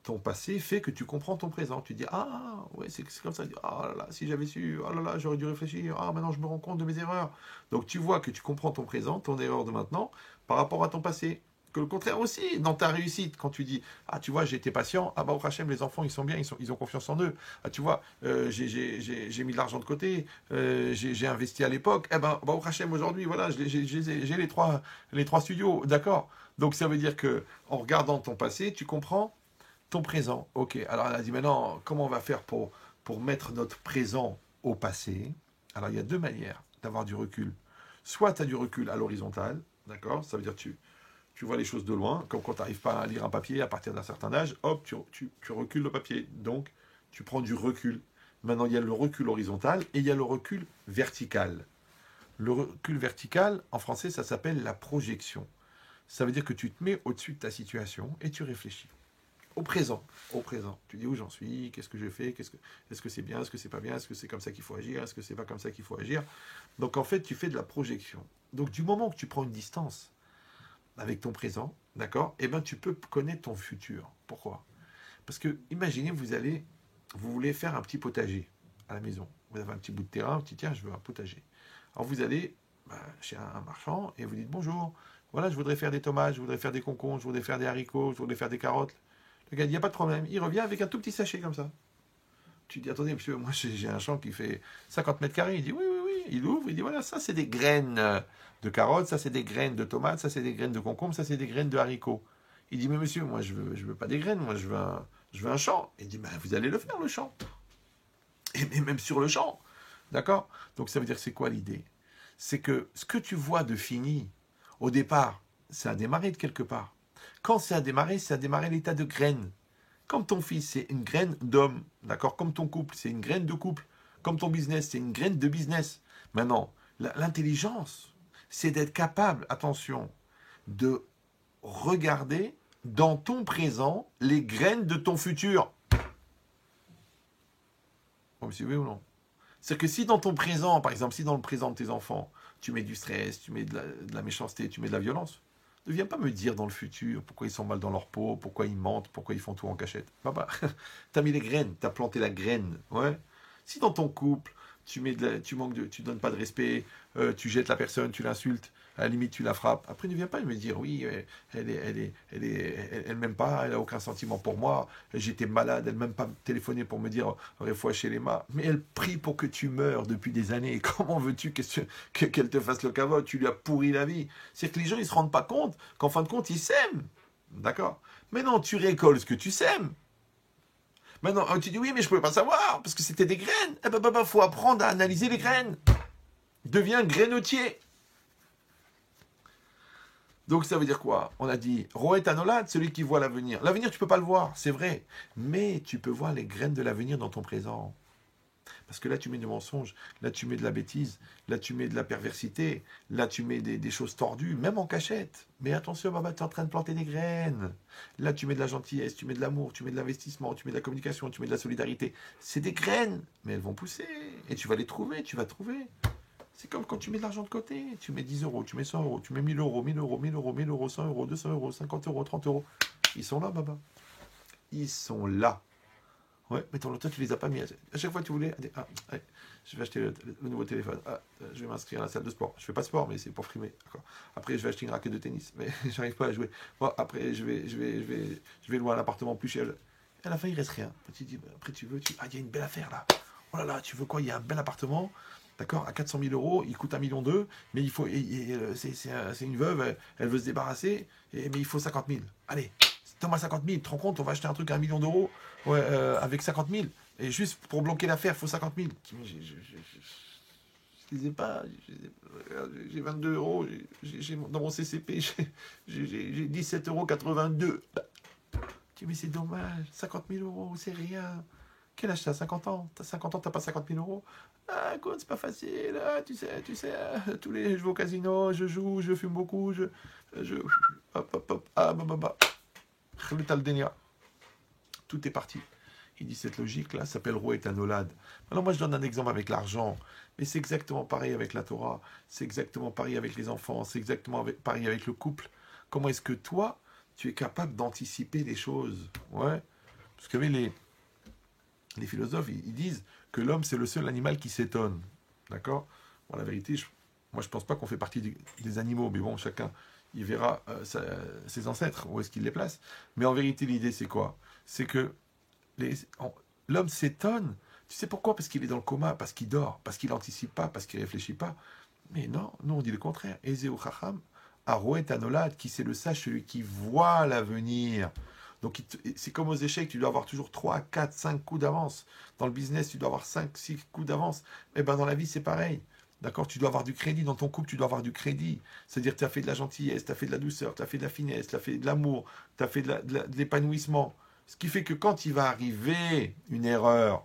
ton passé fait que tu comprends ton présent. Tu dis, ah, ouais, c'est comme ça. Ah là là, si j'avais su, ah là là, j'aurais dû réfléchir. Ah, maintenant je me rends compte de mes erreurs. Donc tu vois que tu comprends ton présent, ton erreur de maintenant, par rapport à ton passé. Que le contraire aussi, dans ta réussite, quand tu dis, ah, tu vois, j'ai été patient, ah, bah, au Hachem, les enfants, ils sont bien, ils ont confiance en eux. Ah, tu vois, j'ai mis de l'argent de côté, j'ai investi à l'époque, eh ben, bah, au Hachem, aujourd'hui, voilà, j'ai les trois studios, d'accord. Donc ça veut dire que, en regardant ton passé, tu comprends ton présent. Ok, alors elle a dit maintenant, comment on va faire pour mettre notre présent au passé? Alors il y a deux manières d'avoir du recul. Soit tu as du recul à l'horizontale, d'accord? Ça veut dire que tu vois les choses de loin, comme quand tu n'arrives pas à lire un papier à partir d'un certain âge, hop, tu recules le papier. Donc tu prends du recul. Maintenant il y a le recul horizontal et il y a le recul vertical. Le recul vertical, en français, ça s'appelle la projection. Ça veut dire que tu te mets au-dessus de ta situation et tu réfléchis. Au présent, au présent. Tu dis où j'en suis, qu'est-ce que j'ai fait, est-ce que c'est bien, est-ce que c'est pas bien, est-ce que c'est comme ça qu'il faut agir, est-ce que c'est pas comme ça qu'il faut agir. Donc en fait, tu fais de la projection. Donc du moment que tu prends une distance avec ton présent, d'accord, eh ben tu peux connaître ton futur. Pourquoi? Parce que imaginez, vous voulez faire un petit potager à la maison. Vous avez un petit bout de terrain, vous dites tiens, je veux un potager. Alors vous allez chez un marchand et vous dites bonjour, voilà, je voudrais faire des tomates, je voudrais faire des concombres, je voudrais faire des haricots, je voudrais faire des carottes. Le gars dit, il n'y a pas de problème. Il revient avec un tout petit sachet comme ça. Tu dis, attendez, monsieur, moi j'ai un champ qui fait 50 mètres carrés. Il dit, oui, oui, oui. Il ouvre, il dit, voilà, ça c'est des graines de carottes, ça c'est des graines de tomates, ça c'est des graines de concombres, ça c'est des graines de haricots. Il dit, mais monsieur, moi je veux pas des graines, moi je veux un champ. Il dit, ben, vous allez le faire, le champ. Et même sur le champ. D'accord? Donc ça veut dire, c'est quoi l'idée? C'est que ce que tu vois de fini, au départ, ça a démarré de quelque part. Quand ça a démarré l'état de graine. Comme ton fils, c'est une graine d'homme, d'accord? Comme ton couple, c'est une graine de couple. Comme ton business, c'est une graine de business. Maintenant, l'intelligence, c'est d'être capable, attention, de regarder dans ton présent les graines de ton futur. Vous me suivez ou non? C'est-à-dire que si dans ton présent, par exemple, si dans le présent de tes enfants, tu mets du stress, tu mets de la méchanceté, tu mets de la violence, ne viens pas me dire dans le futur pourquoi ils sont mal dans leur peau, pourquoi ils mentent, pourquoi ils font tout en cachette. Papa, t'as mis les graines, t'as planté la graine. Ouais. Si dans ton couple, tu donnes pas de respect, tu jettes la personne, tu l'insultes, à la limite tu la frappes. Après, ne viens pas me dire oui, elle m'aime pas, elle a aucun sentiment pour moi. J'étais malade, elle m'aime pas téléphoner pour me dire fois chez les mains. Mais elle prie pour que tu meurs depuis des années. Comment veux-tu qu'elle te fasse le caveau? Tu lui as pourri la vie. C'est que les gens ils se rendent pas compte qu'en fin de compte ils s'aiment. D'accord? Mais non, tu récoltes ce que tu sèmes. Maintenant, tu dis oui, mais je ne pouvais pas savoir, parce que c'était des graines. Eh ben, faut apprendre à analyser les graines. Deviens grainotier. Donc ça veut dire quoi? On a dit, Roet Anolad, celui qui voit l'avenir. L'avenir, tu ne peux pas le voir, c'est vrai. Mais tu peux voir les graines de l'avenir dans ton présent. Parce que là, tu mets du mensonge, là, tu mets de la bêtise, là, tu mets de la perversité, là, tu mets des choses tordues, même en cachette. Mais attention, Baba, tu es en train de planter des graines. Là, tu mets de la gentillesse, tu mets de l'amour, tu mets de l'investissement, tu mets de la communication, tu mets de la solidarité. C'est des graines, mais elles vont pousser. Et tu vas les trouver, tu vas trouver. C'est comme quand tu mets de l'argent de côté. Tu mets 10 euros, tu mets 100 euros, tu mets 1000 euros, 1000 euros, 1000 euros, 1000 euros, 100 euros, 200 euros, 50 euros, 30 euros. Ils sont là, Baba. Ils sont là. Ouais, mais toi, tu les as pas mis. À chaque fois, tu voulais. Ah, allez, je vais acheter le nouveau téléphone. Ah, je vais m'inscrire à la salle de sport. Je fais pas de sport, mais c'est pour frimer. D'accord. Après, je vais acheter une raquette de tennis, mais j'arrive pas à jouer. Bon, après, je vais louer un appartement plus cher. À la fin, il reste rien. Tu dis, après, ah, il y a une belle affaire là. Oh là là, tu veux quoi? Il y a un bel appartement. D'accord, à 400 000 euros, il coûte 1,2 million, mais il faut, c'est une veuve, elle veut se débarrasser, mais il faut 50 000. Allez, donne-moi 50 000, tu te rends compte, on va acheter un truc à 1 million d'euros ouais, avec 50 000. Et juste pour bloquer l'affaire, il faut 50 000. Je les ai pas. J'ai 22 euros. Dans mon CCP, j'ai 17,82 €. Tu dis, mais c'est dommage. 50 000 euros, c'est rien. Quel âge t'as? 50 ans. T'as 50 ans, t'as pas 50 000 euros. Ah, écoute, c'est pas facile. Ah, tu sais, tous les je vais au casino, je joue, je fume beaucoup, hop, hop, hop, ah, bah. Tout est parti. Il dit cette logique-là s'appelle Ro et Anolad. Alors moi je donne un exemple avec l'argent, mais c'est exactement pareil avec la Torah, c'est exactement pareil avec les enfants, c'est exactement pareil avec le couple. Comment est-ce que toi, tu es capable d'anticiper les choses? Ouais. Parce que les philosophes, ils disent que l'homme c'est le seul animal qui s'étonne. D'accord? Bon, la vérité, moi je pense pas qu'on fait partie des animaux, mais bon, chacun il verra ses ancêtres, où est-ce qu'il les place. Mais en vérité, l'idée c'est quoi? C'est que l'homme s'étonne. Tu sais pourquoi? Parce qu'il est dans le coma, parce qu'il dort, parce qu'il n'anticipe pas, parce qu'il ne réfléchit pas. Mais non, nous on dit le contraire. Ezeu Chacham, Aroet Anolad, qui c'est le sage, celui qui voit l'avenir. Donc c'est comme aux échecs, tu dois avoir toujours 3, 4, 5 coups d'avance. Dans le business, tu dois avoir 5, 6 coups d'avance. Et bien dans la vie, c'est pareil. D'accord? Tu dois avoir du crédit. Dans ton couple, tu dois avoir du crédit. C'est-à-dire que tu as fait de la gentillesse, tu as fait de la douceur, tu as fait de la finesse, tu as fait de l'amour, tu as fait de l'épanouissement. Ce qui fait que quand il va arriver une erreur,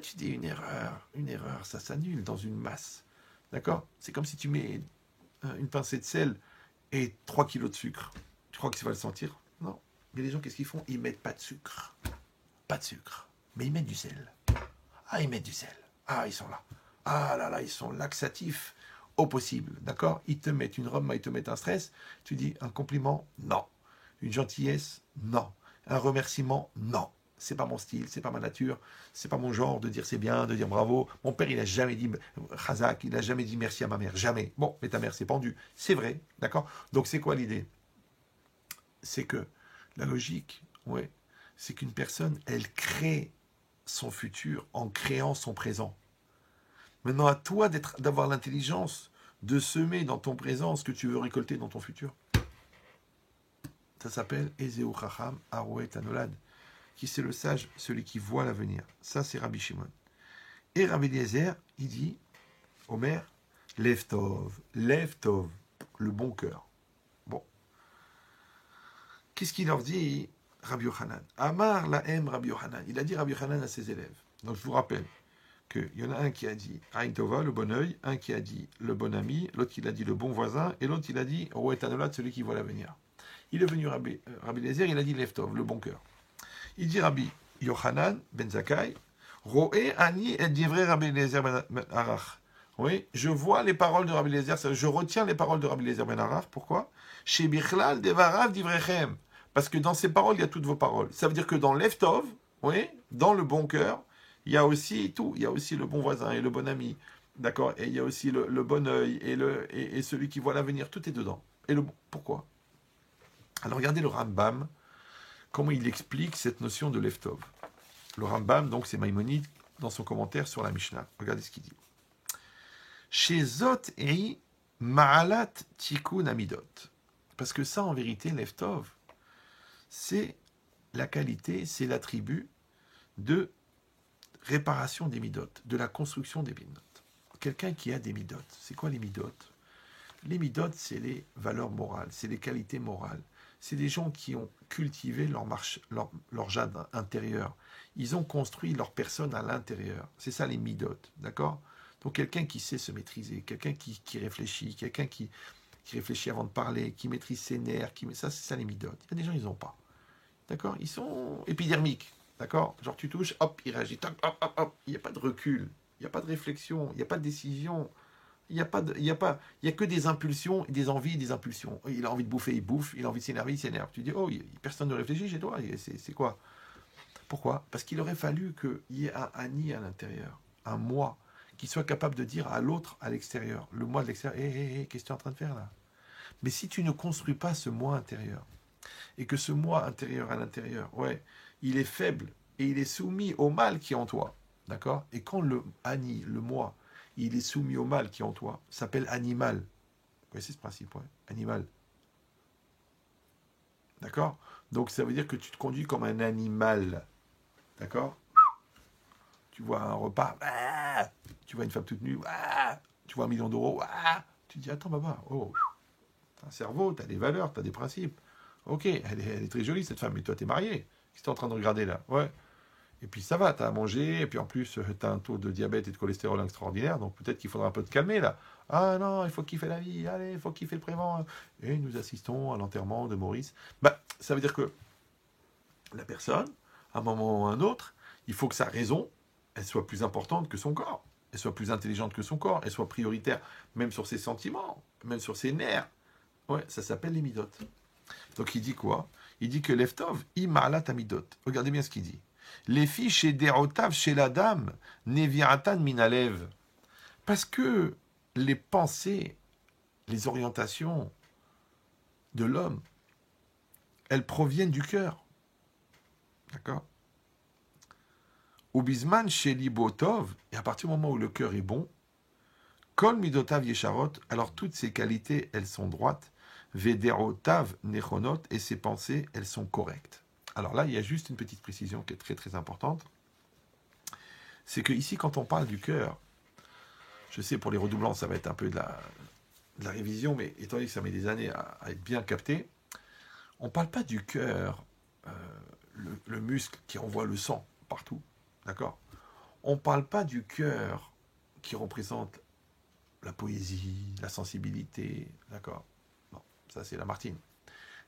tu dis une erreur, ça s'annule dans une masse. D'accord? C'est comme si tu mets une pincée de sel et 3 kilos de sucre. Tu crois que tu vas le sentir? Non. Mais les gens, qu'est-ce qu'ils font? Ils mettent pas de sucre. Pas de sucre. Mais ils mettent du sel. Ah, ils mettent du sel. Ah, ils sont là. Ah là là, ils sont laxatifs au possible. D'accord? Ils te mettent une rhum, ils te mettent un stress. Tu dis un compliment? Non. Une gentillesse? Non. Un remerciement? Non. C'est pas mon style, c'est pas ma nature, c'est pas mon genre de dire c'est bien, de dire bravo. Mon père, il a jamais dit Chazak, il a jamais dit merci à ma mère, jamais. Bon, mais ta mère s'est pendue. C'est vrai, d'accord? Donc c'est quoi l'idée? C'est que la logique, ouais, c'est qu'une personne, elle crée son futur en créant son présent. Maintenant, à toi d'avoir l'intelligence de semer dans ton présent ce que tu veux récolter dans ton futur. Ça s'appelle Ezeu Chacham Arouet Anolad. Qui c'est le sage, celui qui voit l'avenir. Ça, c'est Rabbi Shimon. Et Rabbi Eliezer, il dit, Omer, Lev Tov, le bon cœur. Bon. Qu'est-ce qu'il leur dit, Rabbi Yochanan? Amar la M Rabbi Yochanan. Il a dit Rabbi Yochanan à ses élèves. Donc, je vous rappelle qu'il y en a un qui a dit Ain Tova, le bon œil, un qui a dit le bon ami, l'autre qui a dit le bon voisin, et l'autre il a dit Roet Anolad, celui qui voit l'avenir. Il est venu Rabbi Eliezer, il a dit Lev Tov, le bon cœur. Il dit Rabbi Yochanan ben Zakkai, Roé ani et divrei Rabbi Eliezer ben Arach. Oui, je vois les paroles de Rabbi Eliezer, je retiens les paroles de Rabbi Eliezer ben Arach. Pourquoi? Chez Bichlal devarav divrechem. Parce que dans ces paroles, il y a toutes vos paroles. Ça veut dire que dans l'Eftov, oui, dans le bon cœur, il y a aussi tout. Il y a aussi le bon voisin et le bon ami. D'accord? Et il y a aussi le bon œil et celui qui voit l'avenir. Tout est dedans. Et pourquoi? Alors regardez le Rambam. Comment il explique cette notion de Leftov? Le Rambam, donc, c'est Maïmonide, dans son commentaire sur la Mishnah. Regardez ce qu'il dit. Chez Zot et Ma'alat Tikkun Amidot. Parce que ça, en vérité, Leftov, c'est la qualité, c'est l'attribut de réparation des midot, de la construction des midot. Quelqu'un qui a des midot, c'est quoi les midot? Les midot, c'est les valeurs morales, c'est les qualités morales. C'est des gens qui ont cultivé leur jardin intérieur. Ils ont construit leur personne à l'intérieur. C'est ça les midot, d'accord? Donc quelqu'un qui sait se maîtriser, quelqu'un qui réfléchit, quelqu'un qui réfléchit avant de parler, qui maîtrise ses nerfs, c'est ça les midot. Il y a des gens, ils n'ont pas. D'accord? Ils sont épidermiques. D'accord? Genre tu touches, hop, il réagit. Hop, hop, hop. Il n'y a pas de recul. Il n'y a pas de réflexion. Il n'y a pas de décision. Il n'y a que des impulsions, des envies, des impulsions. Il a envie de bouffer, il bouffe. Il a envie de s'énerver, il s'énerve. Tu dis, oh, personne ne réfléchit chez toi. C'est quoi? Pourquoi? Parce qu'il aurait fallu qu'il y ait un Ani à l'intérieur, un moi, qui soit capable de dire à l'autre à l'extérieur, le moi de l'extérieur, hé, qu'est-ce que tu es en train de faire là? Mais si tu ne construis pas ce moi intérieur, et que ce moi intérieur à l'intérieur, ouais, il est faible, et il est soumis au mal qui est en toi, d'accord? Et quand le Ani, le moi, il est soumis au mal qui est en toi, ça s'appelle animal. Vous connaissez ce principe, ouais? Animal. D'accord? Donc ça veut dire que tu te conduis comme un animal. D'accord? Tu vois un repas, tu vois une femme toute nue, tu vois 1 million d'euros, tu te dis, attends, baba, oh, t'as un cerveau, t'as des valeurs, t'as des principes. Ok, elle est très jolie cette femme, mais toi t'es marié. Qu'est-ce que t'es en train de regarder là? Ouais. Et puis ça va, t'as à manger, et puis en plus t'as un taux de diabète et de cholestérol extraordinaire, donc peut-être qu'il faudra un peu te calmer là. Ah non, il faut kiffer la vie, allez, il faut kiffer le prévent. Et nous assistons à l'enterrement de Maurice. Ça veut dire que la personne à un moment ou à un autre, il faut que sa raison, elle soit plus importante que son corps. Elle soit plus intelligente que son corps. Elle soit prioritaire, même sur ses sentiments, même sur ses nerfs. Ouais, ça s'appelle les midot. Donc il dit quoi? Il dit que Leftov, ima'alat amidot. Regardez bien ce qu'il dit. Les filles chez Derotav, chez la dame, neviratan minalev. Parce que les pensées, les orientations de l'homme, elles proviennent du cœur. D'accord? Ou bisman chez Libotov, et à partir du moment où le cœur est bon, Kol midotav yesharot, alors toutes ces qualités, elles sont droites. Vederotav nechonot, et ses pensées, elles sont correctes. Alors là, il y a juste une petite précision qui est très très importante. C'est que ici, quand on parle du cœur, je sais pour les redoublants, ça va être un peu de la révision, mais étant donné que ça met des années à être bien capté, on ne parle pas du cœur, le muscle qui envoie le sang partout, d'accord? On ne parle pas du cœur qui représente la poésie, la sensibilité, d'accord? Non, ça c'est Lamartine.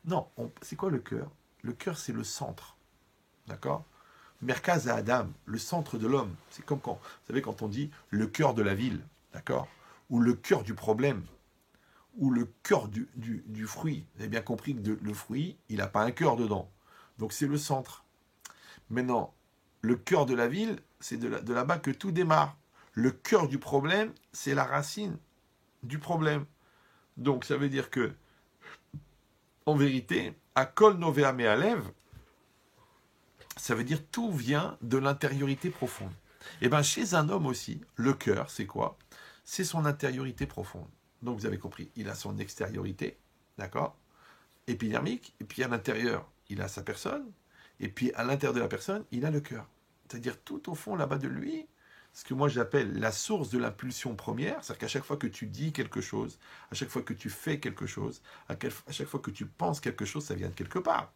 Non, c'est quoi le cœur? Le cœur, c'est le centre, d'accord? Merkaz à Adam, le centre de l'homme. C'est comme quand, vous savez, quand on dit le cœur de la ville, d'accord? Ou le cœur du problème, ou le cœur du fruit. Vous avez bien compris que le fruit, il n'a pas un cœur dedans. Donc c'est le centre. Maintenant, le cœur de la ville, c'est de là-bas que tout démarre. Le cœur du problème, c'est la racine du problème. Donc ça veut dire que, en vérité, à Kol Novea Mealev, ça veut dire tout vient de l'intériorité profonde. Et bien chez un homme aussi, le cœur, c'est quoi? C'est son intériorité profonde. Donc vous avez compris, il a son extériorité, d'accord? Épidermique, et puis à l'intérieur, il a sa personne, et puis à l'intérieur de la personne, il a le cœur. C'est-à-dire tout au fond là-bas de lui, ce que moi j'appelle la source de l'impulsion première, c'est-à-dire qu'à chaque fois que tu dis quelque chose, à chaque fois que tu fais quelque chose, à chaque fois que tu penses quelque chose, ça vient de quelque part.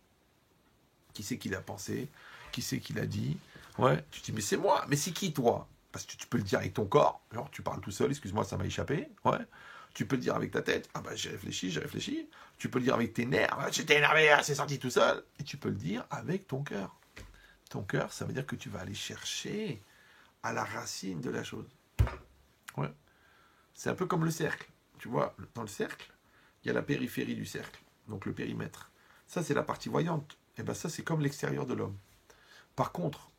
Qui c'est qui l'a pensé? Qui c'est qui l'a dit? Ouais, tu te dis, mais c'est moi, mais c'est qui toi? Parce que tu peux le dire avec ton corps, genre tu parles tout seul, excuse-moi, ça m'a échappé, ouais. Tu peux le dire avec ta tête, ah bah j'ai réfléchi, j'ai réfléchi. Tu peux le dire avec tes nerfs, ah, j'étais énervé, ah, c'est sorti tout seul. Et tu peux le dire avec ton cœur. Ton cœur, ça veut dire que tu vas aller chercher à la racine de la chose. Ouais. C'est un peu comme le cercle. Tu vois, dans le cercle, il y a la périphérie du cercle, donc le périmètre. Ça, c'est la partie voyante. Et bien ça, c'est comme l'extérieur de l'homme. Par contre,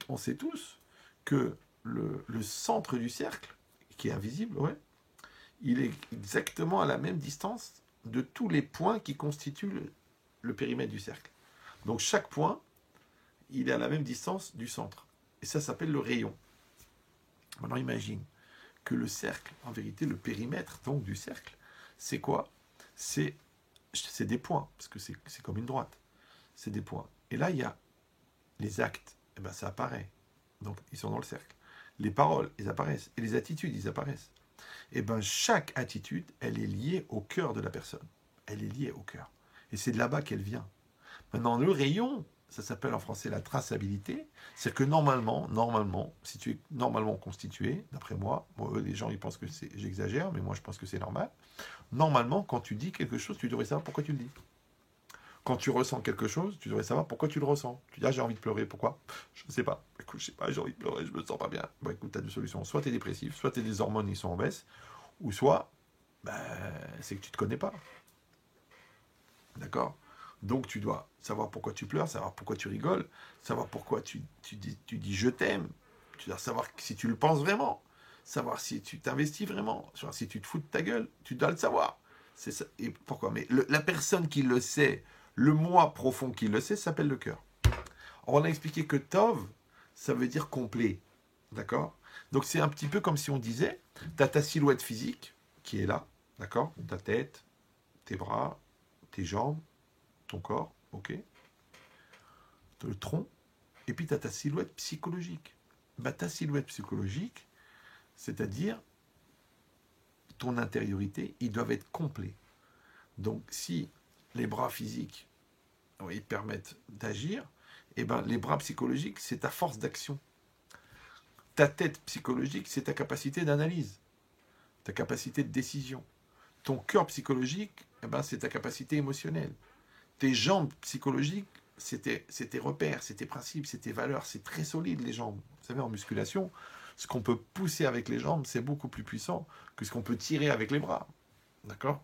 on sait tous que le centre du cercle, qui est invisible, ouais, il est exactement à la même distance de tous les points qui constituent le périmètre du cercle. Donc chaque point, il est à la même distance du centre. Et ça s'appelle le rayon. Maintenant imagine que le cercle, en vérité, le périmètre donc du cercle, c'est quoi? C'est des points, parce que c'est comme une droite. C'est des points. Et là, il y a les actes, et ben ça apparaît. Donc ils sont dans le cercle. Les paroles, ils apparaissent. Et les attitudes, ils apparaissent. Et bien chaque attitude, elle est liée au cœur de la personne. Elle est liée au cœur. Et c'est de là-bas qu'elle vient. Maintenant, le rayon, ça s'appelle en français la traçabilité. C'est que normalement, si tu es normalement constitué, d'après moi, les gens ils pensent que j'exagère, mais moi je pense que c'est normal. Normalement, quand tu dis quelque chose, tu devrais savoir pourquoi tu le dis. Quand tu ressens quelque chose, tu devrais savoir pourquoi tu le ressens. Tu dis, ah, j'ai envie de pleurer, pourquoi? Je ne sais pas. Écoute, je sais pas, j'ai envie de pleurer, je me sens pas bien. Bon, écoute, tu as deux solutions. Soit tu es dépressif, soit tes hormones, ils sont en baisse, ou soit, c'est que tu ne te connais pas. D'accord? Donc tu dois savoir pourquoi tu pleures, savoir pourquoi tu rigoles, savoir pourquoi tu dis je t'aime. Tu dois savoir si tu le penses vraiment, savoir si tu t'investis vraiment, savoir si tu te fous de ta gueule, tu dois le savoir. C'est ça. Et pourquoi? Mais la personne qui le sait, le moi profond qui le sait, s'appelle le cœur. On a expliqué que Tov, ça veut dire complet. D'accord? Donc c'est un petit peu comme si on disait, tu as ta silhouette physique qui est là, d'accord? Ta tête, tes bras, tes jambes, ton corps, ok? Le tronc, et puis tu as ta silhouette psychologique. Ta silhouette psychologique, c'est-à-dire ton intériorité, ils doivent être complets. Donc si les bras physiques, ils permettent d'agir, et les bras psychologiques, c'est ta force d'action. Ta tête psychologique, c'est ta capacité d'analyse, ta capacité de décision. Ton cœur psychologique, c'est ta capacité émotionnelle. Tes jambes psychologiques, c'est tes repères, c'est tes principes, c'est tes valeurs, c'est très solide les jambes. Vous savez, en musculation, ce qu'on peut pousser avec les jambes, c'est beaucoup plus puissant que ce qu'on peut tirer avec les bras. D'accord?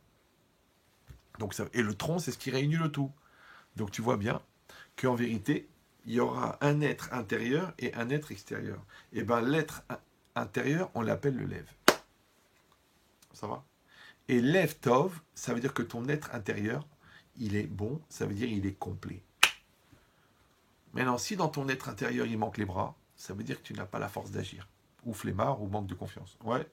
Donc et le tronc, c'est ce qui réunit le tout. Donc tu vois bien qu'en vérité, il y aura un être intérieur et un être extérieur. Et bien l'être intérieur, on l'appelle le lève. Ça va? Et lève tov, ça veut dire que ton être intérieur, il est bon, ça veut dire il est complet. Maintenant, si dans ton être intérieur, il manque les bras, ça veut dire que tu n'as pas la force d'agir. Ou flemmard, ou manque de confiance. Ouais.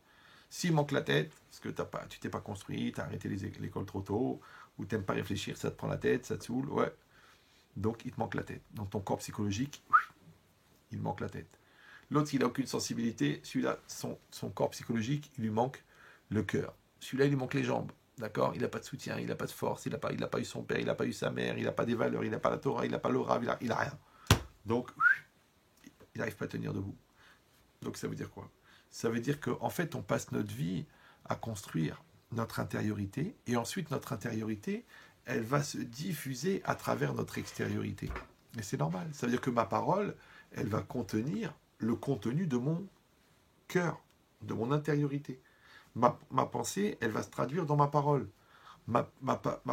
S'il manque la tête, parce que tu t'es pas construit, tu as arrêté l'école trop tôt, ou tu n'aimes pas réfléchir, ça te prend la tête, ça te saoule, ouais. Donc, il te manque la tête. Dans ton corps psychologique, il manque la tête. L'autre, il n'a aucune sensibilité. Celui-là, son corps psychologique, il lui manque le cœur. Celui-là, il lui manque les jambes. D'accord? Il n'a pas de soutien, il n'a pas de force, il n'a pas eu son père, il n'a pas eu sa mère, il n'a pas des valeurs, il n'a pas la Torah, il n'a pas le Rav, il n'a rien. Donc, il n'arrive pas à tenir debout. Donc, ça veut dire quoi? Ça veut dire qu'en fait, on passe notre vie à construire notre intériorité, et ensuite, notre intériorité, elle va se diffuser à travers notre extériorité. Et c'est normal. Ça veut dire que ma parole, elle va contenir le contenu de mon cœur, de mon intériorité. Ma pensée, elle va se traduire dans ma parole. Ma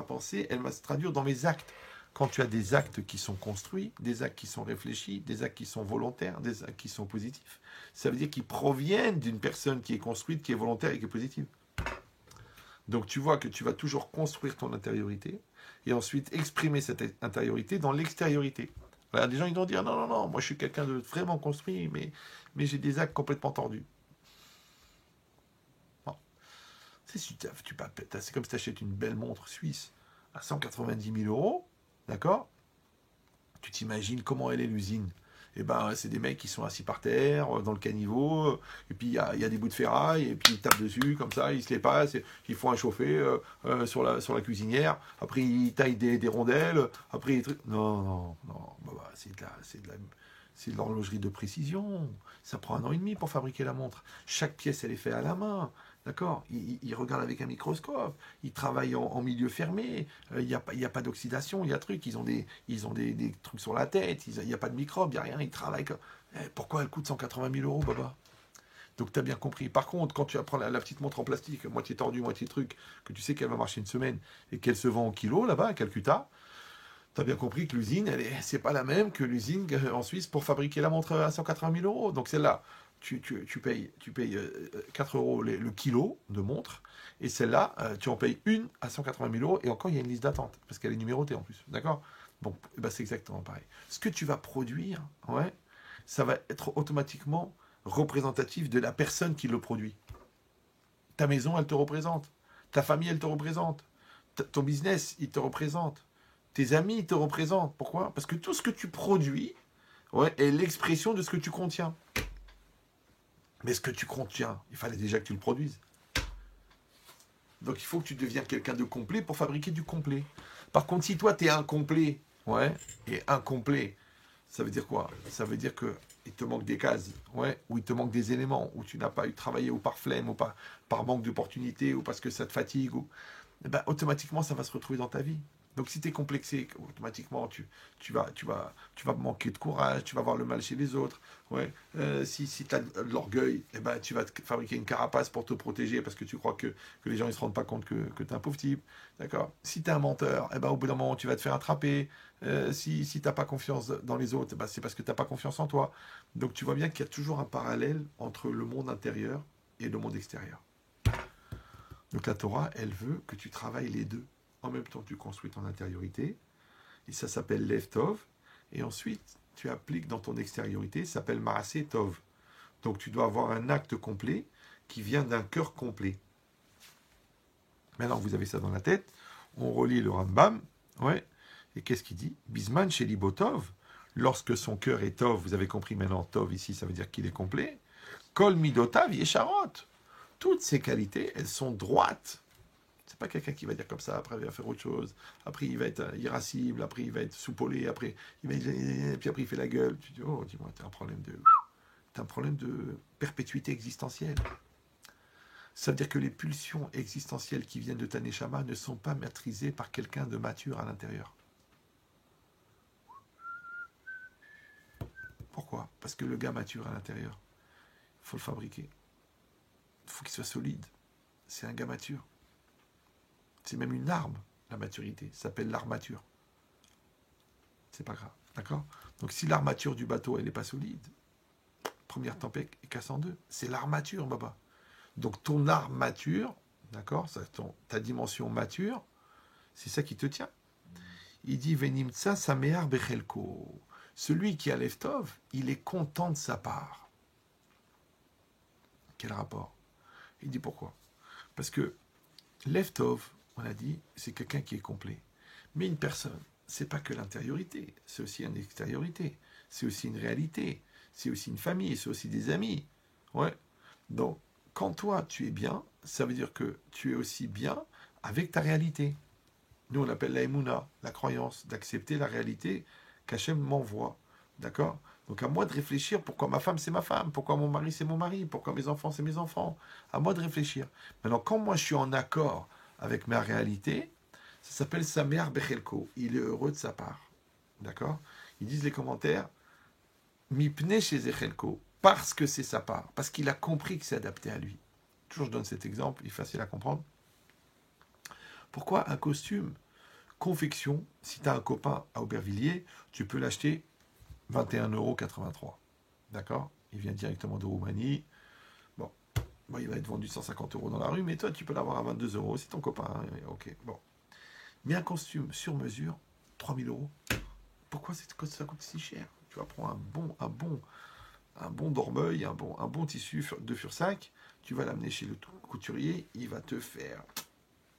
pensée, elle va se traduire dans mes actes. Quand tu as des actes qui sont construits, des actes qui sont réfléchis, des actes qui sont volontaires, des actes qui sont positifs, ça veut dire qu'ils proviennent d'une personne qui est construite, qui est volontaire et qui est positive. Donc tu vois que tu vas toujours construire ton intériorité et ensuite exprimer cette intériorité dans l'extériorité. Alors, des gens ils vont dire non, moi je suis quelqu'un de vraiment construit, mais j'ai des actes complètement tordus. Bon. C'est comme si tu achètes une belle montre suisse à 190 000 euros, d'accord? Tu t'imagines comment elle est l'usine? Eh ben, c'est des mecs qui sont assis par terre, dans le caniveau, et puis il y a des bouts de ferraille, et puis ils tapent dessus, comme ça, ils se les passent, ils font un chauffer sur la cuisinière, après ils taillent des rondelles, après ils trucs. Non, c'est de l'horlogerie de précision. Ça prend 1 an et demi pour fabriquer la montre. Chaque pièce, elle est faite à la main. D'accord? Ils regardent avec un microscope. Ils travaillent en milieu fermé. Il n'y a pas d'oxydation. Il y a trucs. Ils ont des trucs sur la tête. Il n'y a pas de microbes. Il n'y a rien. Ils travaillent. Pourquoi elle coûte 180 000 euros, Baba? Donc, tu as bien compris. Par contre, quand tu apprends la petite montre en plastique, moitié tordue, moitié truc, que tu sais qu'elle va marcher une semaine et qu'elle se vend au kilo là-bas à Calcutta, tu as bien compris que l'usine, c'est pas la même que l'usine en Suisse pour fabriquer la montre à 180 000 euros. Donc celle-là, tu payes 4 euros le kilo de montre, et celle-là, tu en payes une à 180 000 euros, et encore, il y a une liste d'attente, parce qu'elle est numérotée en plus. D'accord? Bon, ben c'est exactement pareil. Ce que tu vas produire, ouais, ça va être automatiquement représentatif de la personne qui le produit. Ta maison, elle te représente. Ta famille, elle te représente. Ton business, il te représente. Tes amis te représentent. Pourquoi? Parce que tout ce que tu produis, ouais, est l'expression de ce que tu contiens. Mais ce que tu contiens, il fallait déjà que tu le produises. Donc il faut que tu deviennes quelqu'un de complet pour fabriquer du complet. Par contre, si toi, tu es incomplet, ouais, et incomplet, ça veut dire quoi? Ça veut dire qu'il te manque des cases, ouais, ou il te manque des éléments, ou tu n'as pas eu travaillé ou par flemme, ou par manque d'opportunité, ou parce que ça te fatigue, ou eh ben, automatiquement, ça va se retrouver dans ta vie. Donc, si tu es complexé, automatiquement, tu vas manquer de courage, tu vas avoir le mal chez les autres. Ouais. Si tu as de l'orgueil, eh ben, tu vas te fabriquer une carapace pour te protéger parce que tu crois que les gens ne se rendent pas compte que tu es un pauvre type. D'accord? Si tu es un menteur, eh ben, au bout d'un moment, tu vas te faire attraper. Si tu n'as pas confiance dans les autres, eh ben, c'est parce que tu n'as pas confiance en toi. Donc, tu vois bien qu'il y a toujours un parallèle entre le monde intérieur et le monde extérieur. Donc la Torah, elle veut que tu travailles les deux. En même temps, tu construis ton intériorité, et ça s'appelle Lev Tov, et ensuite, tu appliques dans ton extériorité, ça s'appelle Maaseh Tov. Donc tu dois avoir un acte complet qui vient d'un cœur complet. Maintenant, vous avez ça dans la tête, on relit le Rambam, ouais, et qu'est-ce qu'il dit? Bisman chez Libotov, lorsque son cœur est Tov, vous avez compris maintenant, Tov ici, ça veut dire qu'il est complet, Kol Midotav Yesharot. Toutes ces qualités, elles sont droites. C'est pas quelqu'un qui va dire comme ça, après il va faire autre chose, après il va être irascible, après il va être soupolé, puis après il fait la gueule. Tu dis, oh, dis-moi, t'as un problème de perpétuité existentielle. Ça veut dire que les pulsions existentielles qui viennent de ta neshama ne sont pas maîtrisées par quelqu'un de mature à l'intérieur. Parce que le gars mature à l'intérieur, il faut le fabriquer. Il faut qu'il soit solide. C'est un gars mature. C'est même une arme, la maturité. Ça s'appelle l'armature. C'est pas grave, d'accord? Donc si l'armature du bateau, elle n'est pas solide, première tempête est casse en deux. C'est l'armature, baba. Donc ton armature, d'accord, ta dimension mature, c'est ça qui te tient. Il dit Venimtsa samear bechelko. Celui qui a l'Eftov, il est content de sa part. Quel rapport? Il dit pourquoi? Parce que l'Eftov, on a dit, c'est quelqu'un qui est complet. Mais une personne, c'est pas que l'intériorité, c'est aussi une extériorité, c'est aussi une réalité, c'est aussi une famille, c'est aussi des amis. Ouais. Donc, quand toi, tu es bien, ça veut dire que tu es aussi bien avec ta réalité. Nous, on appelle la Emouna, la croyance, d'accepter la réalité qu'Hachem m'envoie. D'accord? Donc, à moi de réfléchir pourquoi ma femme, c'est ma femme, pourquoi mon mari, c'est mon mari, pourquoi mes enfants, c'est mes enfants. À moi de réfléchir. Maintenant, quand moi, je suis en accord avec ma réalité, ça s'appelle Samear Bechelko. Il est heureux de sa part. D'accord? Ils disent les commentaires, Mipne chez Zechelko, parce que c'est sa part, parce qu'il a compris que c'est adapté à lui. Toujours, je donne cet exemple, il est facile à comprendre. Pourquoi un costume confection, si tu as un copain à Aubervilliers, tu peux l'acheter 21,83 €. D'accord? Il vient directement de Roumanie. Bon, il va être vendu 150 € dans la rue, mais toi, tu peux l'avoir à 22 €. C'est ton copain. Hein, ok, bon. Mais un costume sur mesure, 3 000 €. Pourquoi ça coûte si cher? Tu vas prendre un bon dormeuil, un bon tissu de Fursac, tu vas l'amener chez le couturier, il va te faire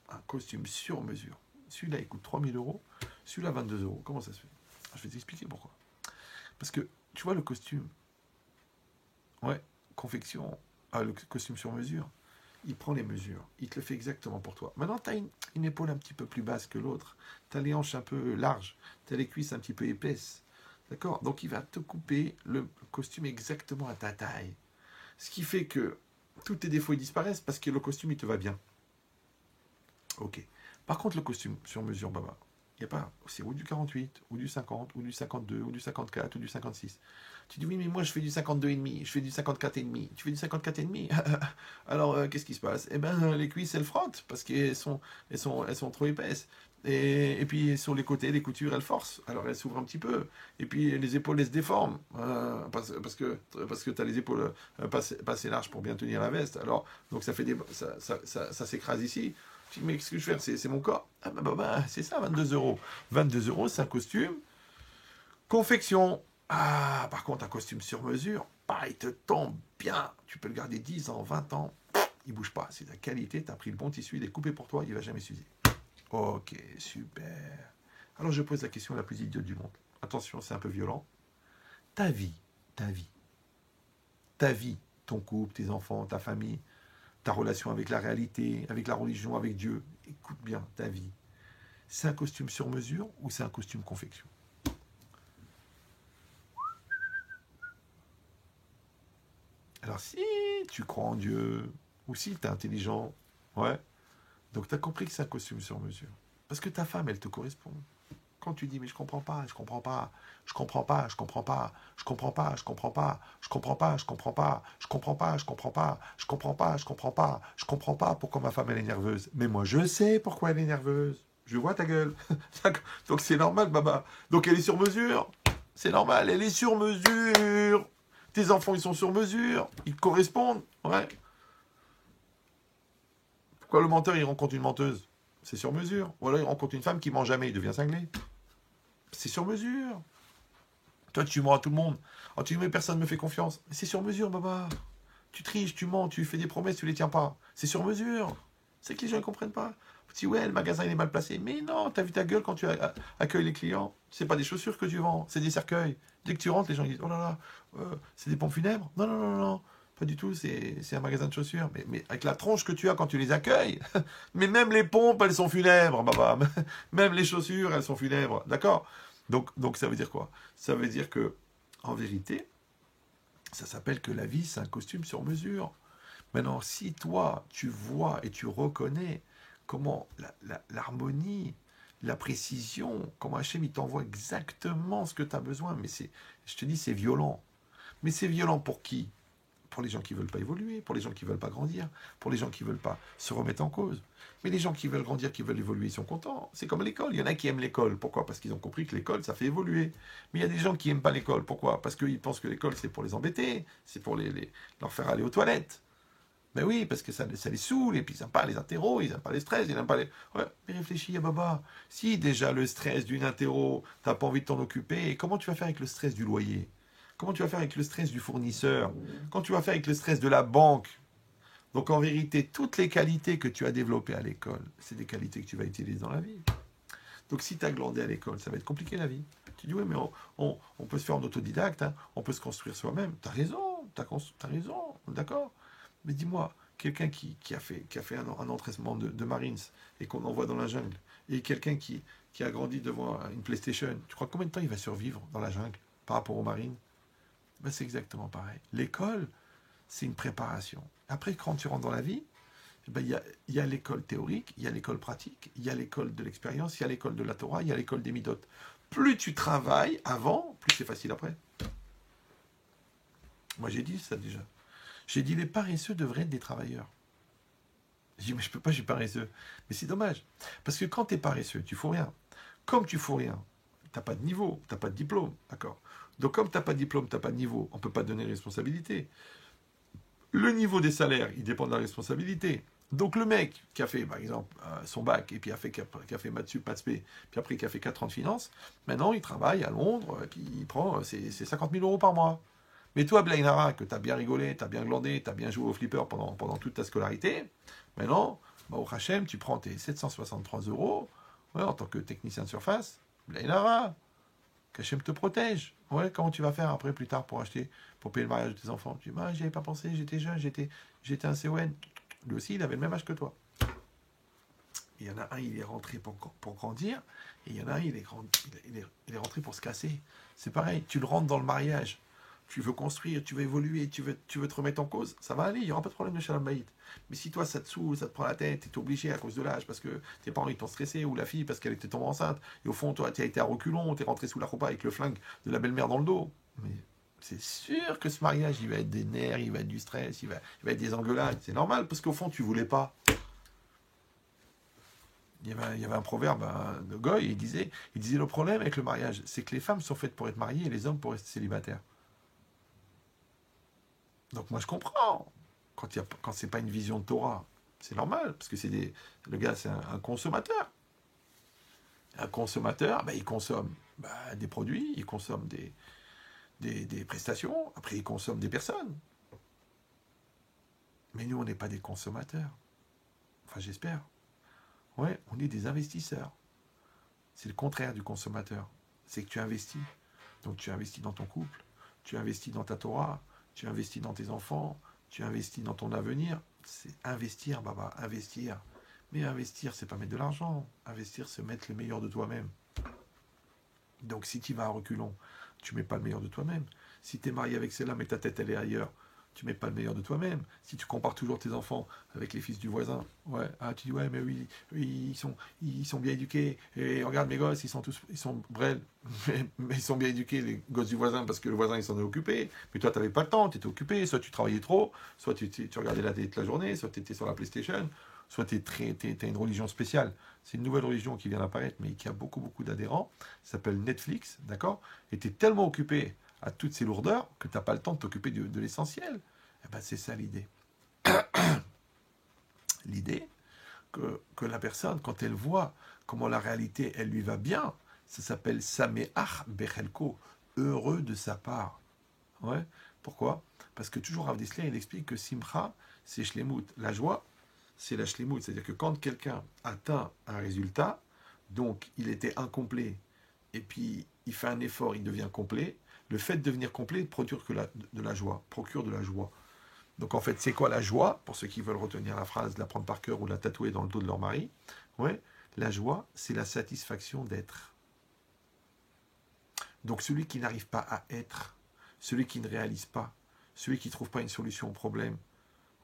un costume sur mesure. Celui-là, il coûte 3 000 €, celui-là, 22 €. Comment ça se fait? Je vais t'expliquer pourquoi. Parce que, tu vois, le costume, ouais, confection, le costume sur mesure, il prend les mesures, il te le fait exactement pour toi. Maintenant, tu as une épaule un petit peu plus basse que l'autre, tu as les hanches un peu larges, tu as les cuisses un petit peu épaisses. D'accord? Donc, il va te couper le costume exactement à ta taille. Ce qui fait que tous tes défauts ils disparaissent parce que le costume, il te va bien. Ok. Par contre, le costume sur mesure, baba, il n'y a pas, c'est ou du 48, ou du 50, ou du 52, ou du 54, ou du 56. Tu dis, oui, mais moi, je fais du 52,5, je fais du 54,5. Tu fais du 54,5. Alors, qu'est-ce qui se passe? Eh bien, les cuisses, elles frottent, parce qu'elles sont trop épaisses. Et puis, sur les côtés, les coutures, elles forcent. Alors, elles s'ouvrent un petit peu. Et puis, les épaules, elles se déforment. Parce que tu as les épaules pas assez larges pour bien tenir la veste. Alors, donc, ça s'écrase ici. Je dis, mais qu'est-ce que je vais faire? C'est mon corps. Ah c'est ça, 22 €. 22 €, c'est un costume. Confection. Ah, par contre, un costume sur mesure, il te tombe bien. Tu peux le garder 10 ans, 20 ans. Il ne bouge pas. C'est de la qualité. Tu as pris le bon tissu, il est coupé pour toi, il ne va jamais s'user. Ok, super. Alors, je pose la question la plus idiote du monde. Attention, c'est un peu violent. Ta vie, ton couple, tes enfants, ta famille, ta relation avec la réalité, avec la religion, avec Dieu. Écoute bien, ta vie. C'est un costume sur mesure ou c'est un costume confection? Alors si tu crois en Dieu, ou si tu es intelligent, ouais, donc tu as compris que c'est un costume sur mesure. Parce que ta femme, elle te correspond. Quand tu dis, mais je comprends pas, je comprends pas, je comprends pas, je comprends pas, je comprends pas, je comprends pas, je comprends pas, je comprends pas, je comprends pas, je comprends pas, je comprends pas, je comprends pas, je comprends pas pourquoi ma femme elle est nerveuse. Mais moi je sais pourquoi elle est nerveuse. Je vois ta gueule. Donc c'est normal, baba. Donc elle est sur mesure. C'est normal, elle est sur mesure. Tes enfants ils sont sur mesure. Ils te correspondent. Ouais. Pourquoi le menteur il rencontre une menteuse? C'est sur mesure. Ou alors il rencontre une femme qui ment jamais, il devient cinglé. C'est sur mesure. Toi, tu mens à tout le monde. Oh, tu dis, mais personne ne me fait confiance. Mais c'est sur mesure, baba. Tu triches, tu mens, tu fais des promesses, tu les tiens pas. C'est sur mesure. C'est que les gens ne comprennent pas. Tu dis, ouais, le magasin il est mal placé. Mais non, t'as vu ta gueule quand tu accueilles les clients. C'est pas des chaussures que tu vends, c'est des cercueils. Dès que tu rentres, les gens disent, oh là là, c'est des pompes funèbres. Non, non, non, non. Pas du tout, c'est un magasin de chaussures. Mais avec la tronche que tu as quand tu les accueilles, mais même les pompes, elles sont funèbres, baba. Même les chaussures, elles sont funèbres. D'accord? Donc ça veut dire quoi? Ça veut dire que, en vérité, ça s'appelle que la vie, c'est un costume sur mesure. Maintenant, si toi, tu vois et tu reconnais comment l'harmonie, la précision, comment Hachem, il t'envoie exactement ce que tu as besoin, mais je te dis, c'est violent. Mais c'est violent pour qui? Pour les gens qui ne veulent pas évoluer, pour les gens qui ne veulent pas grandir, pour les gens qui ne veulent pas se remettre en cause. Mais les gens qui veulent grandir, qui veulent évoluer, ils sont contents. C'est comme l'école. Il y en a qui aiment l'école. Pourquoi? Parce qu'ils ont compris que l'école, ça fait évoluer. Mais il y a des gens qui n'aiment pas l'école. Pourquoi? Parce qu'ils pensent que l'école, c'est pour les embêter, c'est pour leur faire aller aux toilettes. Ben oui, parce que ça les saoule, et puis ils n'aiment pas les interros, ils n'aiment pas les stress, ils n'aiment pas les... Ouais, mais réfléchis, Baba. Si déjà le stress d'une interro, tu n'as pas envie de t'en occuper, comment tu vas faire avec le stress du loyer? Comment tu vas faire avec le stress du fournisseur? Comment tu vas faire avec le stress de la banque? Donc en vérité, toutes les qualités que tu as développées à l'école, c'est des qualités que tu vas utiliser dans la vie. Donc si tu as glandé à l'école, ça va être compliqué la vie. Tu dis oui, mais on peut se faire en autodidacte, hein, on peut se construire soi-même. Tu as raison, t'as raison, d'accord. Mais dis-moi, quelqu'un qui a fait un entraînement de Marines et qu'on envoie dans la jungle, et quelqu'un qui a grandi devant une PlayStation, tu crois combien de temps il va survivre dans la jungle par rapport aux Marines? Ben, c'est exactement pareil. L'école, c'est une préparation. Après, quand tu rentres dans la vie, ben, il y a l'école théorique, il y a l'école pratique, il y a l'école de l'expérience, il y a l'école de la Torah, il y a l'école des Midot. Plus tu travailles avant, plus c'est facile après. Moi, j'ai dit ça déjà. J'ai dit les paresseux devraient être des travailleurs. J'ai dit, mais je peux pas, je suis paresseux. Mais c'est dommage. Parce que quand tu es paresseux, tu fous rien. Comme tu fous rien, tu n'as pas de niveau, tu n'as pas de diplôme, d'accord. Donc comme tu n'as pas de diplôme, tu n'as pas de niveau, on ne peut pas te donner de responsabilité. Le niveau des salaires, il dépend de la responsabilité. Donc le mec qui a fait, par exemple, son bac, et puis qui a fait maths sup, maths spé, puis après qui a fait 4 ans de finance, maintenant il travaille à Londres, et puis il prend ses 50 000 euros par mois. Mais toi, Blainara, que tu as bien rigolé, tu as bien glandé, tu as bien joué au flipper pendant toute ta scolarité, maintenant, au Hachem, tu prends tes 763 euros ouais, en tant que technicien de surface. Blainara, qu'Hachem te protège. Ouais, comment tu vas faire après, plus tard, pour payer le mariage de tes enfants? Tu dis, bah, j'y avais pas pensé, j'étais jeune, j'étais un CON. Lui aussi, il avait le même âge que toi. Il y en a un, il est rentré pour grandir, et il y en a un, il est rentré pour se casser. C'est pareil, tu le rentres dans le mariage. Tu veux construire, tu veux évoluer, tu veux te remettre en cause, ça va aller, il n'y aura pas de problème de Shalom Bayit. Mais si toi, ça te saoule, ça te prend la tête, tu es obligé à cause de l'âge, parce que tes parents ils t'ont stressé, ou la fille parce qu'elle était tombée enceinte, et au fond, toi, tu as été à reculons, tu es rentré sous la roupa avec le flingue de la belle-mère dans le dos. Mais c'est sûr que ce mariage, il va être des nerfs, il va être du stress, il va être des engueulades. C'est normal, parce qu'au fond, tu voulais pas. Il y avait un proverbe de Goy, il disait le problème avec le mariage, c'est que les femmes sont faites pour être mariées et les hommes pour rester célibataires. Donc moi je comprends quand c'est pas une vision de Torah, c'est normal parce que le gars c'est un consommateur. Un consommateur, il consomme des produits, il consomme des prestations, après il consomme des personnes. Mais nous on n'est pas des consommateurs. Enfin j'espère. Ouais, on est des investisseurs. C'est le contraire du consommateur. C'est que tu investis. Donc tu investis dans ton couple, tu investis dans ta Torah, tu investis dans tes enfants, tu investis dans ton avenir. C'est investir, Baba, investir. Mais investir, c'est pas mettre de l'argent. Investir, c'est mettre le meilleur de toi-même. Donc si tu vas à reculons, tu mets pas le meilleur de toi-même. Si tu es marié avec celle-là, mais ta tête, elle est ailleurs, tu mets pas le meilleur de toi-même. Si tu compares toujours tes enfants avec les fils du voisin, ouais, tu dis ouais, mais oui, ils sont bien éduqués. Et regarde mes gosses, ils sont brels, mais ils sont bien éduqués, les gosses du voisin, parce que le voisin il s'en est occupé. Mais toi, tu n'avais pas le temps, tu étais occupé, soit tu travaillais trop, soit tu regardais la télé toute la journée, soit tu étais sur la PlayStation, soit tu as une religion spéciale. C'est une nouvelle religion qui vient d'apparaître, mais qui a beaucoup, beaucoup d'adhérents. Ça s'appelle Netflix, d'accord? Et tu es tellement occupé à toutes ces lourdeurs que tu n'as pas le temps de t'occuper de l'essentiel. Eh ben, c'est ça l'idée. L'idée que la personne, quand elle voit comment la réalité, elle lui va bien, ça s'appelle Sameach Bechelko, heureux de sa part. Ouais. Pourquoi? Parce que toujours Rav Dessler, il explique que Simcha, c'est Shlemut. La joie, c'est la Shlemut. C'est-à-dire que quand quelqu'un atteint un résultat, donc il était incomplet, et puis il fait un effort, il devient complet, le fait de devenir complet procure de la joie. Donc en fait, c'est quoi la joie? Pour ceux qui veulent retenir la phrase, la prendre par cœur ou la tatouer dans le dos de leur mari, ouais, la joie, c'est la satisfaction d'être. Donc celui qui n'arrive pas à être, celui qui ne réalise pas, celui qui ne trouve pas une solution au problème,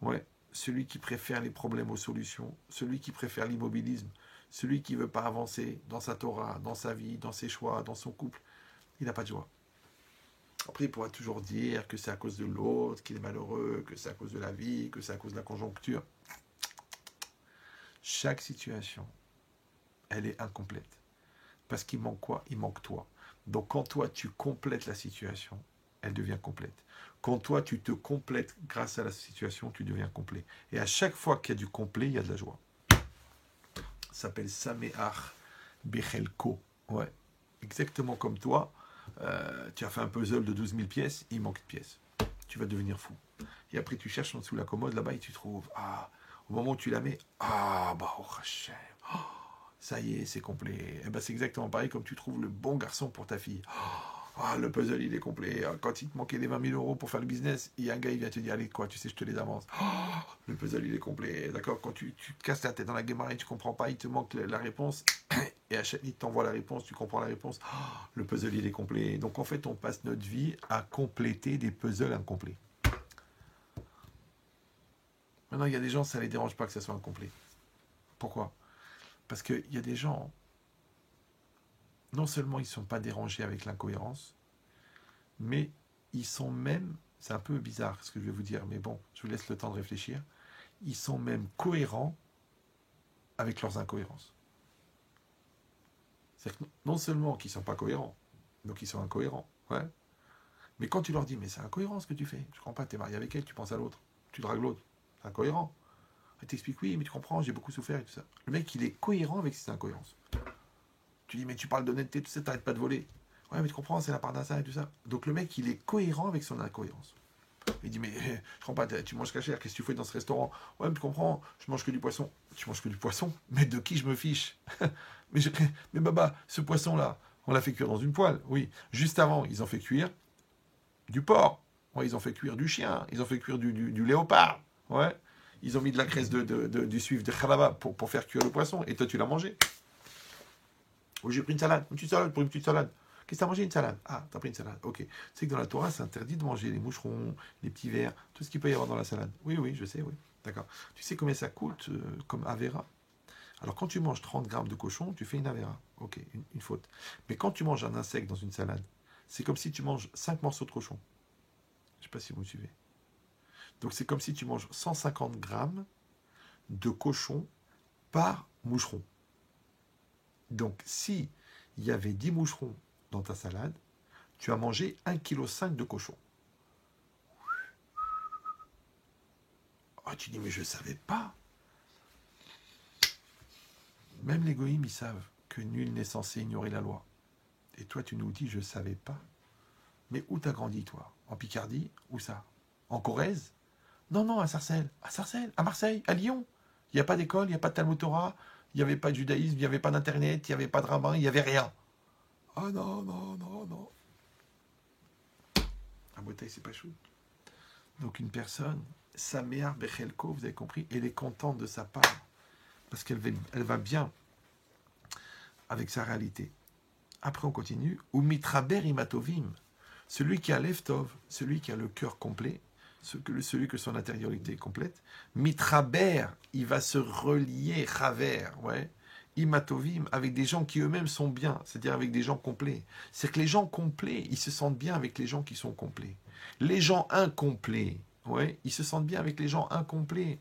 ouais, celui qui préfère les problèmes aux solutions, celui qui préfère l'immobilisme, celui qui ne veut pas avancer dans sa Torah, dans sa vie, dans ses choix, dans son couple, il n'a pas de joie. Après, il pourra toujours dire que c'est à cause de l'autre, qu'il est malheureux, que c'est à cause de la vie, que c'est à cause de la conjoncture. Chaque situation, elle est incomplète. Parce qu'il manque quoi? Il manque toi. Donc quand toi, tu complètes la situation, elle devient complète. Quand toi, tu te complètes grâce à la situation, tu deviens complet. Et à chaque fois qu'il y a du complet, il y a de la joie. Ça s'appelle Sameach Bechelko. Ouais. Exactement comme toi, tu as fait un puzzle de 12 000 pièces, il manque une pièce. Tu vas devenir fou. Et après, tu cherches en dessous la commode, là-bas, et tu trouves, au moment où tu la mets, oh Hachem, ça y est, c'est complet. Et ben, c'est exactement pareil comme tu trouves le bon garçon pour ta fille. Le puzzle, il est complet. Quand il te manquait les 20 000 euros pour faire le business, il y a un gars, il vient te dire, allez, quoi, tu sais, je te les avance. Le puzzle, il est complet. D'accord? Quand tu te casses la tête dans la guémarre et tu comprends pas, il te manque la réponse. Et il t'envoie la réponse, tu comprends la réponse. Le puzzle, il est complet. Donc, en fait, on passe notre vie à compléter des puzzles incomplets. Maintenant, il y a des gens, ça ne les dérange pas que ça soit incomplet. Pourquoi? Parce qu'il y a des gens, non seulement ils ne sont pas dérangés avec l'incohérence, mais ils sont même, c'est un peu bizarre ce que je vais vous dire, mais bon, je vous laisse le temps de réfléchir, ils sont même cohérents avec leurs incohérences. C'est-à-dire que non seulement qu'ils ne sont pas cohérents, donc ils sont incohérents, ouais. Mais quand tu leur dis, mais c'est incohérent ce que tu fais, je ne comprends pas, tu es marié avec elle, tu penses à l'autre, tu dragues l'autre, c'est incohérent. Elle t'explique, oui, mais tu comprends, j'ai beaucoup souffert et tout ça. Le mec, il est cohérent avec ses incohérences. Tu dis, mais tu parles d'honnêteté, tu sais, t'arrêtes pas de voler. Ouais, mais tu comprends, c'est la part d'un ça et tout ça. Donc le mec, il est cohérent avec son incohérence. Il dit, mais je comprends pas, tu manges cachère, qu'est-ce que tu fais dans ce restaurant? Ouais, mais tu comprends, je mange que du poisson. Tu manges que du poisson? Mais de qui je me fiche? mais Baba, ce poisson-là, on l'a fait cuire dans une poêle, oui. Juste avant, ils ont fait cuire du porc. Ouais, ils ont fait cuire du chien. Ils ont fait cuire du léopard. Ouais. Ils ont mis de la graisse du suif de khalaba pour faire cuire le poisson. Et toi, tu l'as mangé. Oh, j'ai pris une petite salade pour une petite salade. Qu'est-ce que t'as mangé? Une salade. Ah, t'as pris une salade. Ok. Tu sais que dans la Torah, c'est interdit de manger les moucherons, les petits vers, tout ce qu'il peut y avoir dans la salade. Oui, oui, je sais, oui. D'accord. Tu sais combien ça coûte comme Avera? Alors, quand tu manges 30 grammes de cochon, tu fais une Avera. Ok, une faute. Mais quand tu manges un insecte dans une salade, c'est comme si tu manges 5 morceaux de cochon. Je ne sais pas si vous me suivez. Donc, c'est comme si tu manges 150 grammes de cochon par moucheron. Donc, si il y avait 10 moucherons dans ta salade, tu as mangé 1,5 kg de cochon. Tu dis, mais je ne savais pas. Même les goïms, ils savent que nul n'est censé ignorer la loi. Et toi, tu nous dis, je ne savais pas. Mais où t'as grandi, toi? En Picardie? Où ça? En Corrèze? Non, non, à Sarcelles. À Sarcelles, à Marseille, à Lyon. Il n'y a pas d'école, il n'y a pas de Talmud Torah, il n'y avait pas de judaïsme, il n'y avait pas d'internet, il n'y avait pas de rabbin, il n'y avait rien. Ah non, non, non, non. La bouteille, c'est pas chou. Donc une personne, Samear Bechelko, vous avez compris, elle est contente de sa part. Parce elle va bien avec sa réalité. Après, on continue. Ou mitraber imatovim. Celui qui a l'eftov, celui qui a le cœur complet, celui que son intériorité est complète, mitraber, il va se relier, raver, ouais, imatovim, avec des gens qui eux-mêmes sont bien, c'est-à-dire avec des gens complets. C'est que les gens complets, ils se sentent bien avec les gens qui sont complets. Les gens incomplets, ouais, ils se sentent bien avec les gens incomplets.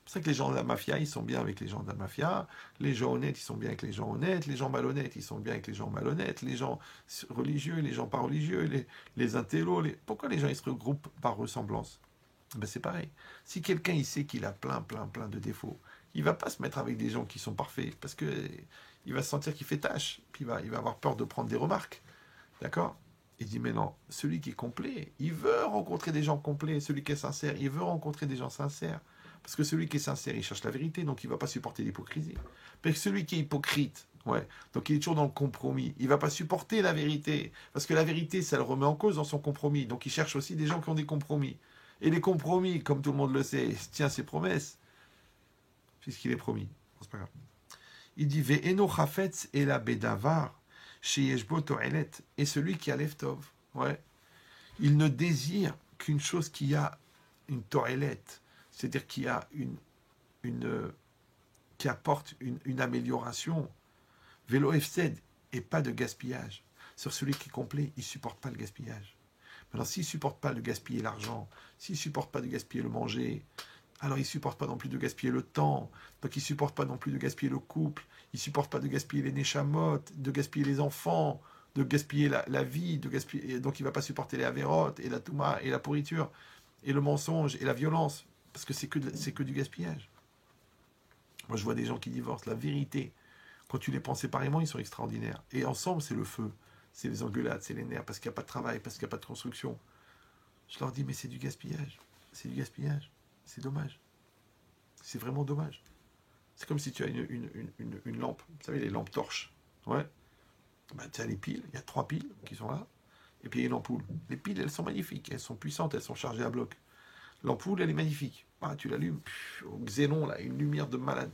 C'est pour ça que les gens de la mafia, ils sont bien avec les gens de la mafia. Les gens honnêtes, ils sont bien avec les gens honnêtes. Les gens malhonnêtes, ils sont bien avec les gens malhonnêtes. Les gens religieux, les gens pas religieux, les intellos. Pourquoi les gens, ils se regroupent par ressemblance? Ben, c'est pareil. Si quelqu'un, il sait qu'il a plein de défauts, il va pas se mettre avec des gens qui sont parfaits, parce que il va se sentir qu'il fait tâche. Puis il va avoir peur de prendre des remarques. D'accord? Il dit, mais non, celui qui est complet, il veut rencontrer des gens complets. Celui qui est sincère, il veut rencontrer des gens sincères. Parce que celui qui est sincère, il cherche la vérité, donc il ne va pas supporter l'hypocrisie. Mais celui qui est hypocrite, ouais, donc il est toujours dans le compromis, il ne va pas supporter la vérité. Parce que la vérité, ça le remet en cause dans son compromis. Donc il cherche aussi des gens qui ont des compromis. Et les compromis, comme tout le monde le sait, tient ses promesses, puisqu'il est promis. C'est pas grave. Il dit, Ve'eno chafetz ela bedavar, sheyeshbo to'elet. Et celui qui a l'eftov, ouais, il ne désire qu'une chose qui a une to'elet, c'est-à-dire qui a qui apporte une amélioration. Vélo FCD et pas de gaspillage. Sur celui qui est complet, il ne supporte pas le gaspillage. Alors s'il ne supporte pas de gaspiller l'argent, s'il ne supporte pas de gaspiller le manger, alors il ne supporte pas non plus de gaspiller le temps, donc il ne supporte pas non plus de gaspiller le couple, il ne supporte pas de gaspiller les neshamot, de gaspiller les enfants, de gaspiller la vie, donc il ne va pas supporter les avérotes, et la touma, et la pourriture, et le mensonge, et la violence, parce que c'est que du gaspillage. Moi je vois des gens qui divorcent, la vérité, quand tu les prends séparément, ils sont extraordinaires. Et ensemble, c'est le feu, c'est les engueulades, c'est les nerfs, parce qu'il n'y a pas de travail, parce qu'il n'y a pas de construction. Je leur dis, mais c'est du gaspillage, c'est du gaspillage, c'est dommage. C'est vraiment dommage. C'est comme si tu as une lampe. Vous savez, les lampes torches. Ouais. Ben, tu as les piles. Il y a 3 piles qui sont là. Et puis il y a une ampoule. Les piles, elles sont magnifiques. Elles sont puissantes. Elles sont chargées à bloc. L'ampoule, elle est magnifique. Ah, tu l'allumes. Au xénon, là, une lumière de malade.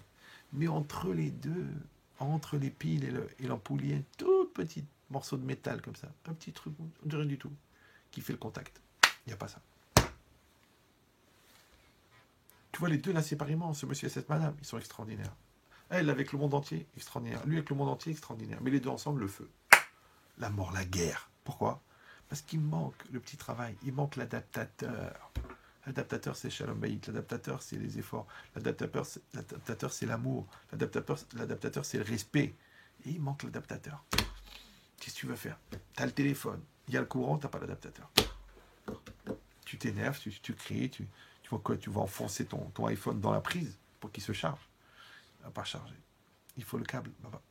Mais entre les deux, entre les piles et l'ampoule, il y a un tout petit morceau de métal comme ça. Un petit truc, rien du tout, qui fait le contact. Il n'y a pas ça. Tu vois les deux là séparément, ce monsieur et cette madame, ils sont extraordinaires. Elle avec le monde entier, extraordinaire. Lui avec le monde entier, extraordinaire. Mais les deux ensemble, le feu. La mort, la guerre. Pourquoi? Parce qu'il manque le petit travail, il manque l'adaptateur. L'adaptateur, c'est Shalom Bayit. L'adaptateur, c'est les efforts. L'adaptateur, c'est l'amour. L'adaptateur, c'est le respect. Et il manque l'adaptateur. Qu'est-ce que tu veux faire? Tu as le téléphone, il y a le courant, tu n'as pas l'adaptateur. Tu t'énerves, tu cries, tu vois quoi? Tu vas enfoncer ton iPhone dans la prise pour qu'il se charge. Il ne va pas charger. Il faut le câble, là-bas.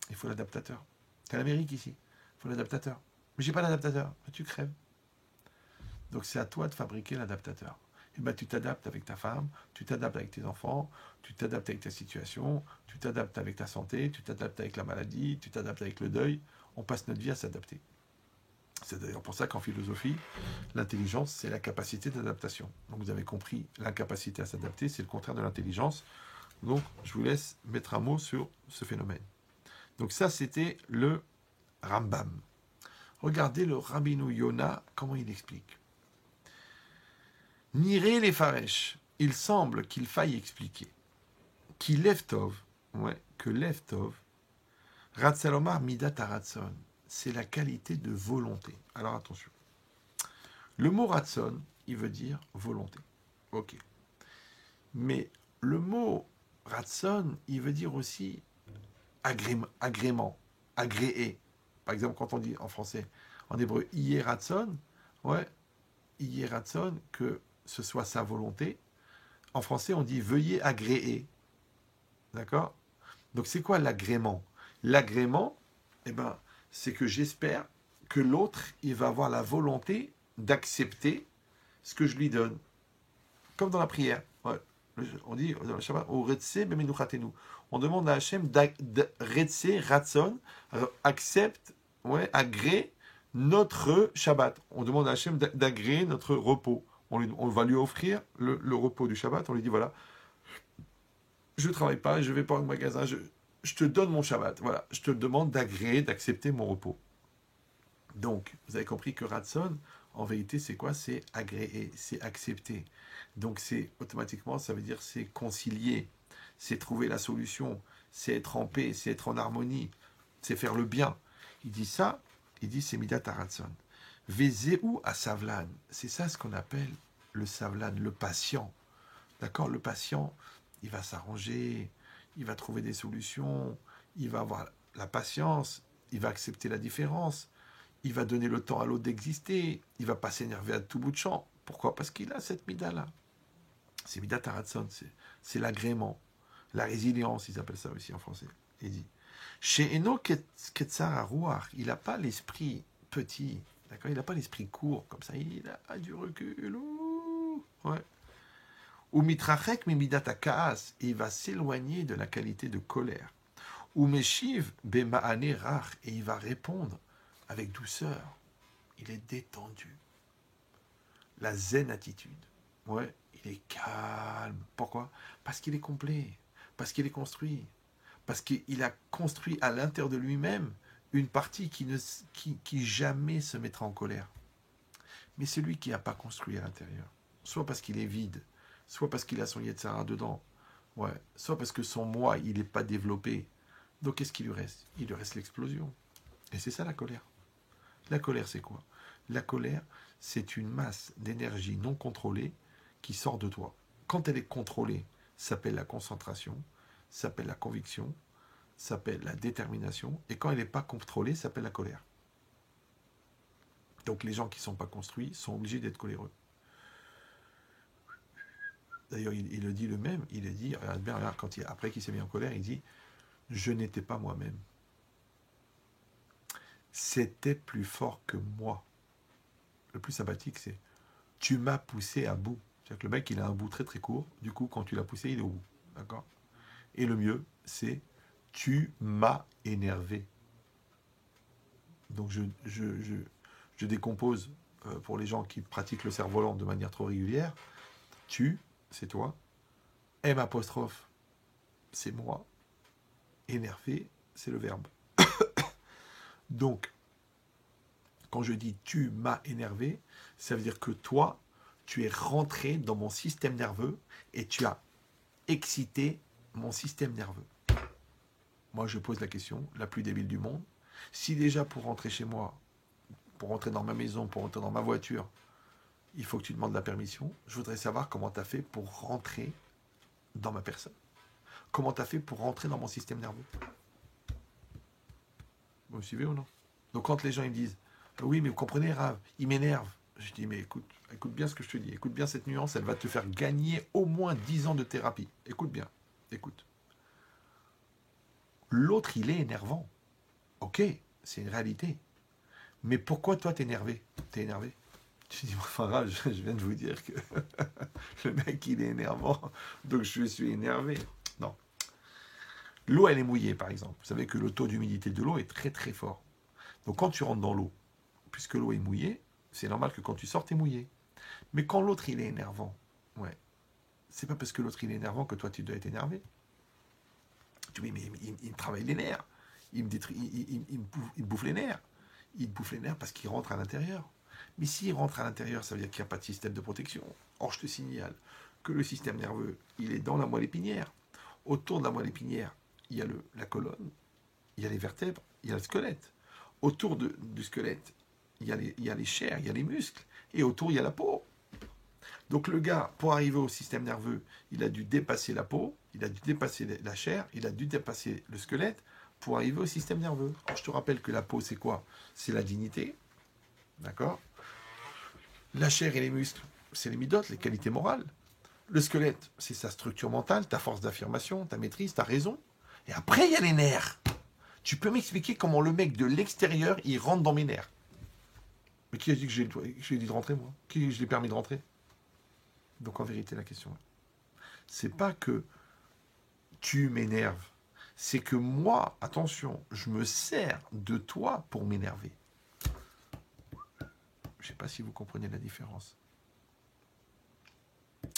Il faut l'adaptateur. C'est l'Amérique ici. Il faut l'adaptateur. Mais j'ai pas l'adaptateur. Tu crèves. Donc c'est à toi de fabriquer l'adaptateur. Et ben tu t'adaptes avec ta femme, tu t'adaptes avec tes enfants, tu t'adaptes avec ta situation, tu t'adaptes avec ta santé, tu t'adaptes avec la maladie, tu t'adaptes avec le deuil. On passe notre vie à s'adapter. C'est d'ailleurs pour ça qu'en philosophie, l'intelligence, c'est la capacité d'adaptation. Donc vous avez compris, l'incapacité à s'adapter, c'est le contraire de l'intelligence. Donc je vous laisse mettre un mot sur ce phénomène. Donc ça, c'était le Rambam. Regardez le Rabbeinu Yona, comment il explique. Niré les Faresh, il semble qu'il faille expliquer. Qui Leftov, que Leftov, Ratzalomar Midat Aratson, c'est la qualité de volonté. Alors attention. Le mot Ratson, il veut dire volonté. Ok. Mais le mot Ratson, il veut dire aussi agrément, agréé. Par exemple, quand on dit en français, en hébreu, Ratson, Ratson, que ce soit sa volonté. En français, on dit veuillez agréer. D'accord? Donc, c'est quoi l'agrément? L'agrément, c'est que j'espère que l'autre, il va avoir la volonté d'accepter ce que je lui donne. Comme dans la prière. Ouais. On dit dans le Shabbat, on demande à Hachem ratson, accepte, agrée notre Shabbat. On demande à Hachem d'agréer notre repos. On va lui offrir le repos du Shabbat. On lui dit voilà, je ne travaille pas, je ne vais pas au magasin, je te donne mon Shabbat. Voilà, je te demande d'agréer, d'accepter mon repos. Donc, vous avez compris que Ratson, en vérité, c'est quoi? C'est agréer, c'est accepter. Donc, c'est automatiquement, ça veut dire c'est concilier, c'est trouver la solution, c'est être en paix, c'est être en harmonie, c'est faire le bien. Il dit ça, il dit c'est Midat Ratson. Vezeu à Savlan, c'est ça ce qu'on appelle le Savlan, le patient. D'accord? Le patient, il va s'arranger, il va trouver des solutions, il va avoir la patience, il va accepter la différence. Il va donner le temps à l'autre d'exister. Il ne va pas s'énerver à tout bout de champ. Pourquoi? Parce qu'il a cette mida-là. C'est midat haratson, c'est l'agrément, la résilience, ils appellent ça aussi en français. Il dit, chez Eno Ketzar Arouar, il n'a pas l'esprit petit, d'accord? Il n'a pas l'esprit court, comme ça, il a du recul. Ouais. Ou mitrachek mi midat kaas, il va s'éloigner de la qualité de colère. Ou meshiv bema'ane rach, et il va répondre avec douceur. Il est détendu. La zen attitude. Ouais, il est calme. Pourquoi? Parce qu'il est complet. Parce qu'il est construit. Parce qu'il a construit à l'intérieur de lui-même une partie qui jamais se mettra en colère. Mais celui qui n'a pas construit à l'intérieur, soit parce qu'il est vide, soit parce qu'il a son Yetzara dedans, soit parce que son moi, il n'est pas développé. Donc qu'est-ce qu'il lui reste? Il lui reste l'explosion. Et c'est ça la colère. La colère, c'est quoi? La colère, c'est une masse d'énergie non contrôlée qui sort de toi. Quand elle est contrôlée, ça s'appelle la concentration, ça s'appelle la conviction, ça s'appelle la détermination, et quand elle n'est pas contrôlée, ça s'appelle la colère. Donc les gens qui ne sont pas construits sont obligés d'être coléreux. D'ailleurs, il le dit le même, il le dit, regarde bien, regarde, après qu'il s'est mis en colère, il dit « Je n'étais pas moi-même. C'était plus fort que moi. » Le plus sympathique, c'est « Tu m'as poussé à bout. » C'est-à-dire que le mec, il a un bout très très court, du coup, quand tu l'as poussé, il est au bout. D'accord ? Et le mieux, c'est « Tu m'as énervé. » Donc je décompose pour les gens qui pratiquent le cerf-volant de manière trop régulière. Tu, c'est toi. M apostrophe, c'est moi. Énervé, c'est le verbe. Donc, quand je dis tu m'as énervé, ça veut dire que toi, tu es rentré dans mon système nerveux et tu as excité mon système nerveux. Moi, je pose la question, la plus débile du monde. Si déjà pour rentrer chez moi, pour rentrer dans ma maison, pour rentrer dans ma voiture, il faut que tu demandes la permission, je voudrais savoir comment tu as fait pour rentrer dans ma personne. Comment tu as fait pour rentrer dans mon système nerveux. Vous me suivez ou non? Donc quand les gens ils me disent « Oui, mais vous comprenez, Rav, il m'énerve. » Je dis « Mais écoute bien ce que je te dis. Écoute bien cette nuance, elle va te faire gagner au moins 10 ans de thérapie. Écoute bien, écoute. L'autre, il est énervant. Ok, c'est une réalité. Mais pourquoi toi, t'es énervé? T'es énervé? Je dis, enfin, Rav, je viens de vous dire que le mec, il est énervant, donc je suis énervé. Non. L'eau, elle est mouillée, par exemple. Vous savez que le taux d'humidité de l'eau est très, très fort. Donc, quand tu rentres dans l'eau, puisque l'eau est mouillée, c'est normal que quand tu sors, t'es mouillé. Mais quand l'autre, il est énervant, ouais, c'est pas parce que l'autre, il est énervant que toi, tu dois être énervé. Tu dis, mais il me travaille les nerfs. Il me détruit, il me bouffe les nerfs. Il te bouffe les nerfs parce qu'il rentre à l'intérieur. Mais s'il rentre à l'intérieur, ça veut dire qu'il n'y a pas de système de protection. Or, je te signale que le système nerveux, il est dans la moelle épinière. Autour de la moelle épinière, il y a la colonne, il y a les vertèbres, il y a le squelette. Autour du squelette, il y a les chairs, il y a les muscles. Et autour, il y a la peau. Donc le gars, pour arriver au système nerveux, il a dû dépasser la peau, il a dû dépasser la chair, il a dû dépasser le squelette pour arriver au système nerveux. Alors, je te rappelle que la peau, c'est quoi? C'est la dignité. D'accord? La chair et les muscles, c'est les midotes, les qualités morales. Le squelette, c'est sa structure mentale, ta force d'affirmation, ta maîtrise, ta raison. Et après, il y a les nerfs. Tu peux m'expliquer comment le mec de l'extérieur, il rentre dans mes nerfs? Mais qui a dit que j'ai dit de rentrer, moi? Qui je l'ai permis de rentrer? Donc en vérité, la question, c'est pas que tu m'énerves, c'est que moi, attention, je me sers de toi pour m'énerver. Je ne sais pas si vous comprenez la différence.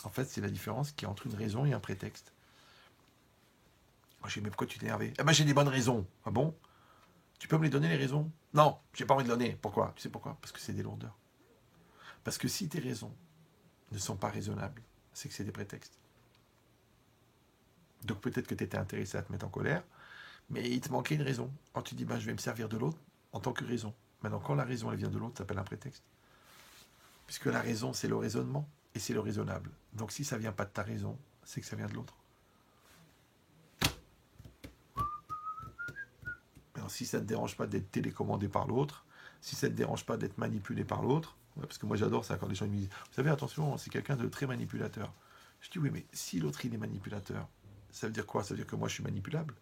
En fait, c'est la différence qu'il y a entre une raison et un prétexte. Moi, je dis, mais pourquoi tu t'es énervé? Ah ben, j'ai des bonnes raisons. Ah bon? Tu peux me les donner, les raisons? Non, j'ai pas envie de donner. Pourquoi? Tu sais pourquoi? Parce que c'est des lourdeurs. Parce que si tes raisons ne sont pas raisonnables, c'est que c'est des prétextes. Donc peut-être que tu étais intéressé à te mettre en colère, mais il te manquait une raison. Quand tu dis, ben, je vais me servir de l'autre en tant que raison. Maintenant, quand la raison elle vient de l'autre, ça s'appelle un prétexte. Puisque la raison, c'est le raisonnement, et c'est le raisonnable. Donc si ça ne vient pas de ta raison, c'est que ça vient de l'autre. Alors, si ça ne te dérange pas d'être télécommandé par l'autre, si ça ne te dérange pas d'être manipulé par l'autre, parce que moi j'adore ça quand les gens me disent, vous savez, attention, c'est quelqu'un de très manipulateur. Je dis, oui, mais si l'autre il est manipulateur, ça veut dire quoi? Ça veut dire que moi je suis manipulable?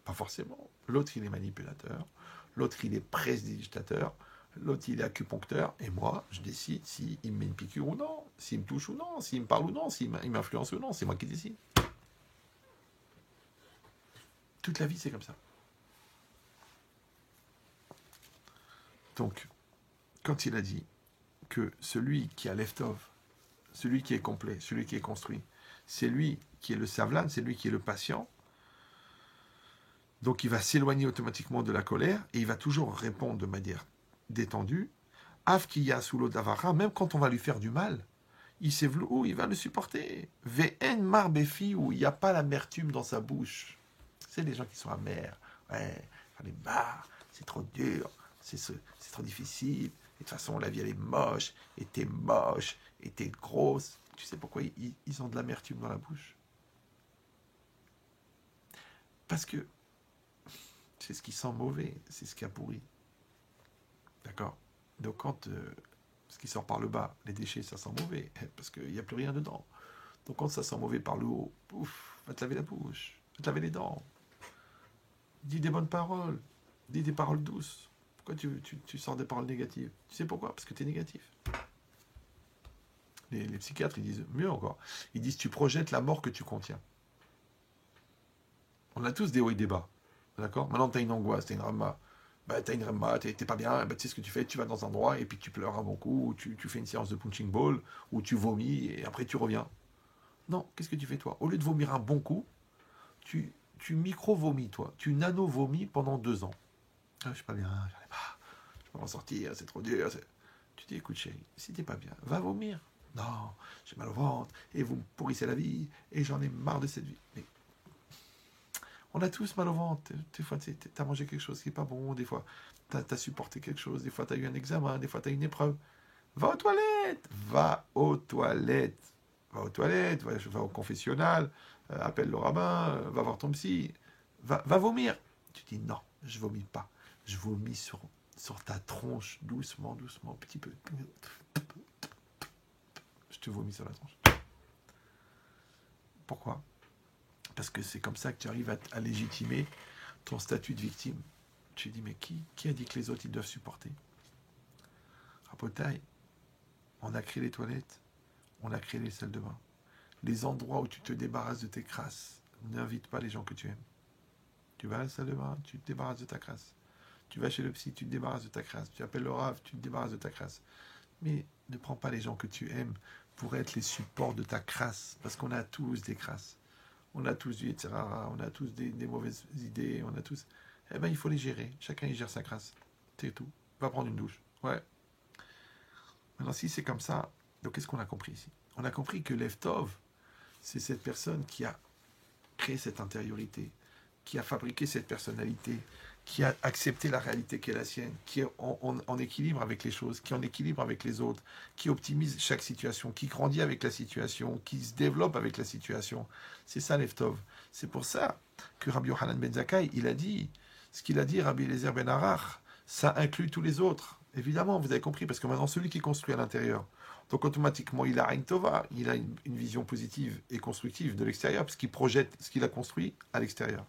Pas forcément. L'autre il est manipulateur, l'autre il est prestidigitateur, l'autre il est acupuncteur, et moi je décide s'il me met une piqûre ou non, s'il me touche ou non, s'il me parle ou non, s'il m'influence ou non, c'est moi qui décide. Toute la vie c'est comme ça. Donc, quand il a dit que celui qui a leftov, celui qui est complet, celui qui est construit, c'est lui qui est le savlan, c'est lui qui est le patient, donc il va s'éloigner automatiquement de la colère et il va toujours répondre de manière détendue. Avkiya sous l'odavara, même quand on va lui faire du mal, il va le supporter. Ve'en marbefi, où il n'y a pas l'amertume dans sa bouche. C'est les gens qui sont amers. Ouais, les barres, c'est trop dur. c'est trop difficile. Et de toute façon, la vie, elle est moche. Et t'es moche. Et t'es grosse. Tu sais pourquoi ils ont de l'amertume dans la bouche? Parce que c'est ce qui sent mauvais. C'est ce qui a pourri. D'accord? Donc quand ce qui sort par le bas, les déchets, ça sent mauvais. Parce qu'il n'y a plus rien dedans. Donc quand ça sent mauvais par le haut, pouf, va te laver la bouche. Va te laver les dents. Dis des bonnes paroles. Dis des paroles douces. Pourquoi tu sors des paroles négatives? Tu sais pourquoi? Parce que tu es négatif. Les psychiatres, ils disent mieux encore. Ils disent tu projettes la mort que tu contiens. On a tous des hauts et des bas. D'accord? Maintenant, tu as une angoisse, tu as une rama. T'as une rama, t'es pas bien, tu sais ce que tu fais, tu vas dans un endroit et puis tu pleures un bon coup, ou tu fais une séance de punching ball, ou tu vomis et après tu reviens. Non, qu'est-ce que tu fais toi? Au lieu de vomir un bon coup, tu micro-vomis toi. Tu nano-vomis pendant 2 ans. Ah, je suis pas bien, j'arrive pas. Je peux m'en sortir, c'est trop dur. Tu dis, écoute chérie, si t'es pas bien, va vomir. Non, j'ai mal au ventre, et vous me pourrissez la vie, et j'en ai marre de cette vie. Mais on a tous mal au ventre. Des fois, tu as mangé quelque chose qui n'est pas bon, des fois, tu as supporté quelque chose, des fois, tu as eu un examen, des fois, tu as une épreuve. Va aux toilettes. Va aux toilettes. Va aux toilettes, va au confessionnal, appelle le rabbin, va voir ton psy. Va vomir. Tu dis non, je vomis pas. Je vomis sur ta tronche, doucement, doucement, petit peu. Je te vomis sur la tronche. Pourquoi? Parce que c'est comme ça que tu arrives à légitimer ton statut de victime. Tu dis, mais qui a dit que les autres, ils doivent supporter? Rapotaille, on a créé les toilettes, on a créé les salles de bain. Les endroits où tu te débarrasses de tes crasses, n'invite pas les gens que tu aimes. Tu vas à la salle de bain, tu te débarrasses de ta crasse. Tu vas chez le psy, tu te débarrasses de ta crasse. Tu appelles le rave, tu te débarrasses de ta crasse. Mais ne prends pas les gens que tu aimes pour être les supports de ta crasse, parce qu'on a tous des crasses. On a tous du etc. On a tous des mauvaises idées, on a tous... Eh bien, il faut les gérer. Chacun, il gère sa crasse. C'est tout. Va prendre une douche. Ouais. Maintenant, si c'est comme ça, donc qu'est-ce qu'on a compris ici? On a compris que l'Eftov, c'est cette personne qui a créé cette intériorité, qui a fabriqué cette personnalité, qui a accepté la réalité qui est la sienne, qui est en équilibre avec les choses, qui est en équilibre avec les autres, qui optimise chaque situation, qui grandit avec la situation, qui se développe avec la situation. C'est ça l'Eftov. C'est pour ça que Rabbi Yochanan ben Zakkai, il a dit, ce qu'il a dit Rabbi Eliezer ben Arach, ça inclut tous les autres. Évidemment, vous avez compris, parce que maintenant, celui qui construit à l'intérieur, donc automatiquement, il a Ain Tova, il a une vision positive et constructive de l'extérieur, parce qu'il projette ce qu'il a construit à l'extérieur.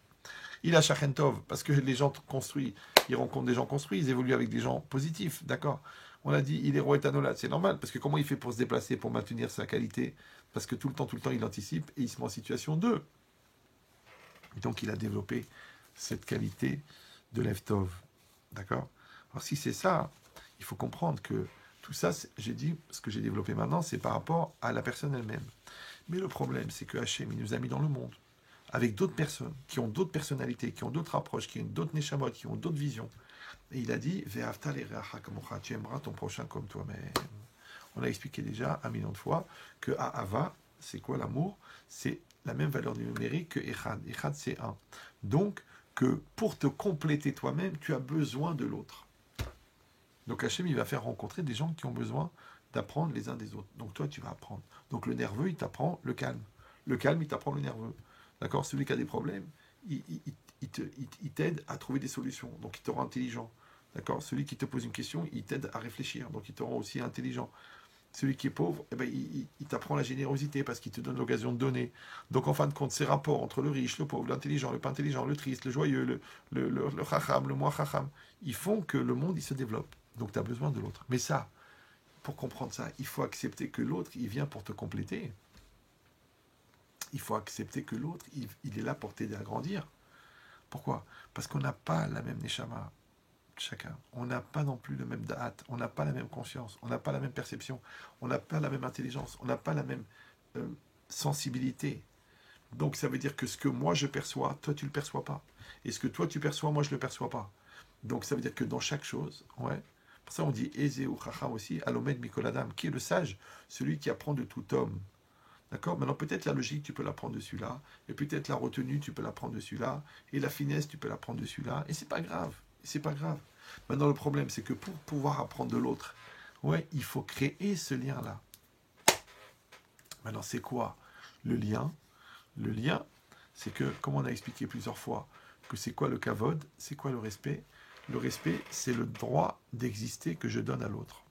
Il a Shachen Tov, parce que les gens construits, ils rencontrent des gens construits, ils évoluent avec des gens positifs, d'accord? On a dit, il est roi étanolat, c'est normal, parce que comment il fait pour se déplacer, pour maintenir sa qualité? Parce que tout le temps, il anticipe et il se met en situation 2. Donc il a développé cette qualité de l'Eftov, d'accord? Alors si c'est ça, il faut comprendre que tout ça, j'ai dit, ce que j'ai développé maintenant, c'est par rapport à la personne elle-même. Mais le problème, c'est que Hachem, il nous a mis dans le monde, avec d'autres personnes, qui ont d'autres personnalités, qui ont d'autres approches, qui ont d'autres neshamot, qui ont d'autres visions. Et il a dit, Ve'afta l'ereacha kamocha, tu aimeras ton prochain comme toi-même. On a expliqué déjà 1 million de fois que Ahava, c'est quoi l'amour? C'est la même valeur numérique que Echad. Echad, c'est 1. Donc, que pour te compléter toi-même, tu as besoin de l'autre. Donc Hachem, il va faire rencontrer des gens qui ont besoin d'apprendre les uns des autres. Donc toi, tu vas apprendre. Donc le nerveux, il t'apprend le calme. Le calme, il t'apprend le nerveux. D'accord? Celui qui a des problèmes, il t'aide à trouver des solutions. Donc il te rend intelligent. D'accord? Celui qui te pose une question, il t'aide à réfléchir. Donc il te rend aussi intelligent. Celui qui est pauvre, eh ben, il t'apprend la générosité parce qu'il te donne l'occasion de donner. Donc en fin de compte, ces rapports entre le riche, le pauvre, l'intelligent, le pas intelligent, le triste, le joyeux, le chacham, le moins chacham, ils font que le monde il se développe. Donc tu as besoin de l'autre. Mais ça, pour comprendre ça, il faut accepter que l'autre, il vient pour te compléter. Il faut accepter que l'autre, il est là pour t'aider à grandir. Pourquoi? Parce qu'on n'a pas la même neshama, chacun. On n'a pas non plus le même da'at, on n'a pas la même conscience, on n'a pas la même perception, on n'a pas la même intelligence, on n'a pas la même sensibilité. Donc ça veut dire que ce que moi je perçois, toi tu ne le perçois pas. Et ce que toi tu perçois, moi je ne le perçois pas. Donc ça veut dire que dans chaque chose, ouais, pour ça on dit Eze ou Chacham aussi, Alomed Mikoladam, qui est le sage, celui qui apprend de tout homme. D'accord? Maintenant, peut-être la logique, tu peux la prendre de celui-là, et peut-être la retenue, tu peux la prendre de celui-là, et la finesse, tu peux la prendre de celui-là, et c'est pas grave. C'est pas grave. Maintenant, le problème, c'est que pour pouvoir apprendre de l'autre, ouais, il faut créer ce lien-là. Maintenant, c'est quoi le lien? Le lien, c'est que, comme on a expliqué plusieurs fois, que c'est quoi le kavod? C'est quoi le respect? Le respect, c'est le droit d'exister que je donne à l'autre.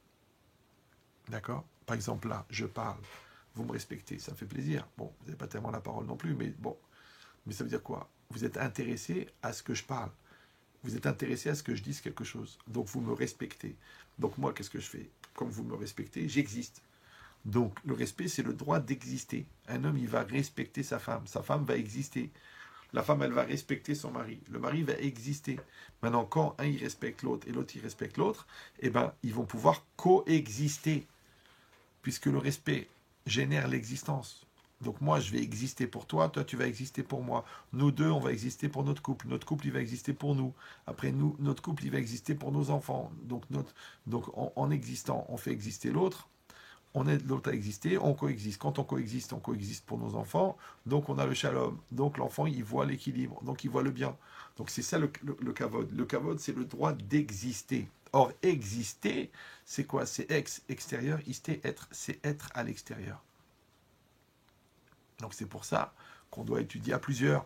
D'accord? Par exemple, là, je parle, vous me respectez, ça me fait plaisir. Bon, vous n'avez pas tellement la parole non plus, mais bon. Mais ça veut dire quoi? Vous êtes intéressé à ce que je parle. Vous êtes intéressé à ce que je dise quelque chose. Donc vous me respectez. Donc moi, qu'est-ce que je fais? Comme vous me respectez, j'existe. Donc le respect, c'est le droit d'exister. Un homme, il va respecter sa femme. Sa femme va exister. La femme, elle va respecter son mari. Le mari va exister. Maintenant, quand un, il respecte l'autre et l'autre, il respecte l'autre, eh ben, ils vont pouvoir coexister. Puisque le respect génère l'existence. Donc moi, je vais exister pour toi, toi, tu vas exister pour moi. Nous deux, on va exister pour notre couple. Notre couple, il va exister pour nous. Après, nous, notre couple, il va exister pour nos enfants. Donc en existant, on fait exister l'autre. On aide l'autre à exister, on coexiste. Quand on coexiste pour nos enfants. Donc on a le shalom. Donc l'enfant, il voit l'équilibre. Donc il voit le bien. Donc c'est ça le kavod. Le kavod, c'est le droit d'exister. Or, exister, c'est quoi? C'est extérieur. Ister, être, c'est être à l'extérieur. Donc c'est pour ça qu'on doit étudier à plusieurs.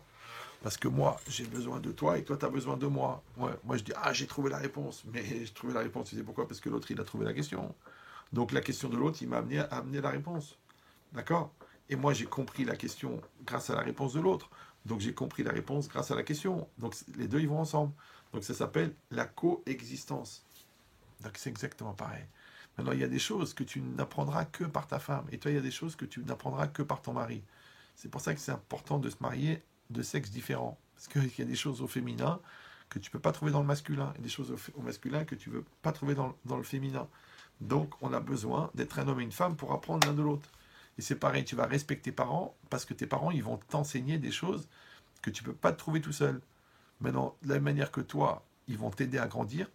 Parce que moi, j'ai besoin de toi et toi, tu as besoin de moi. Ouais, moi, je dis, ah, j'ai trouvé la réponse. Mais j'ai trouvé la réponse, tu sais pourquoi? Parce que l'autre, il a trouvé la question. Donc la question de l'autre, il m'a amené la réponse. D'accord? Et moi, j'ai compris la question grâce à la réponse de l'autre. Donc j'ai compris la réponse grâce à la question. Donc les deux, ils vont ensemble. Donc ça s'appelle la coexistence. Donc c'est exactement pareil. Maintenant, il y a des choses que tu n'apprendras que par ta femme. Et toi, il y a des choses que tu n'apprendras que par ton mari. C'est pour ça que c'est important de se marier de sexes différents. Parce qu'il y a des choses au féminin que tu ne peux pas trouver dans le masculin. Et des choses au masculin que tu ne veux pas trouver dans le féminin. Donc, on a besoin d'être un homme et une femme pour apprendre l'un de l'autre. Et c'est pareil, tu vas respecter tes parents parce que tes parents, ils vont t'enseigner des choses que tu ne peux pas te trouver tout seul. Maintenant, de la même manière que toi, ils vont t'aider à grandir.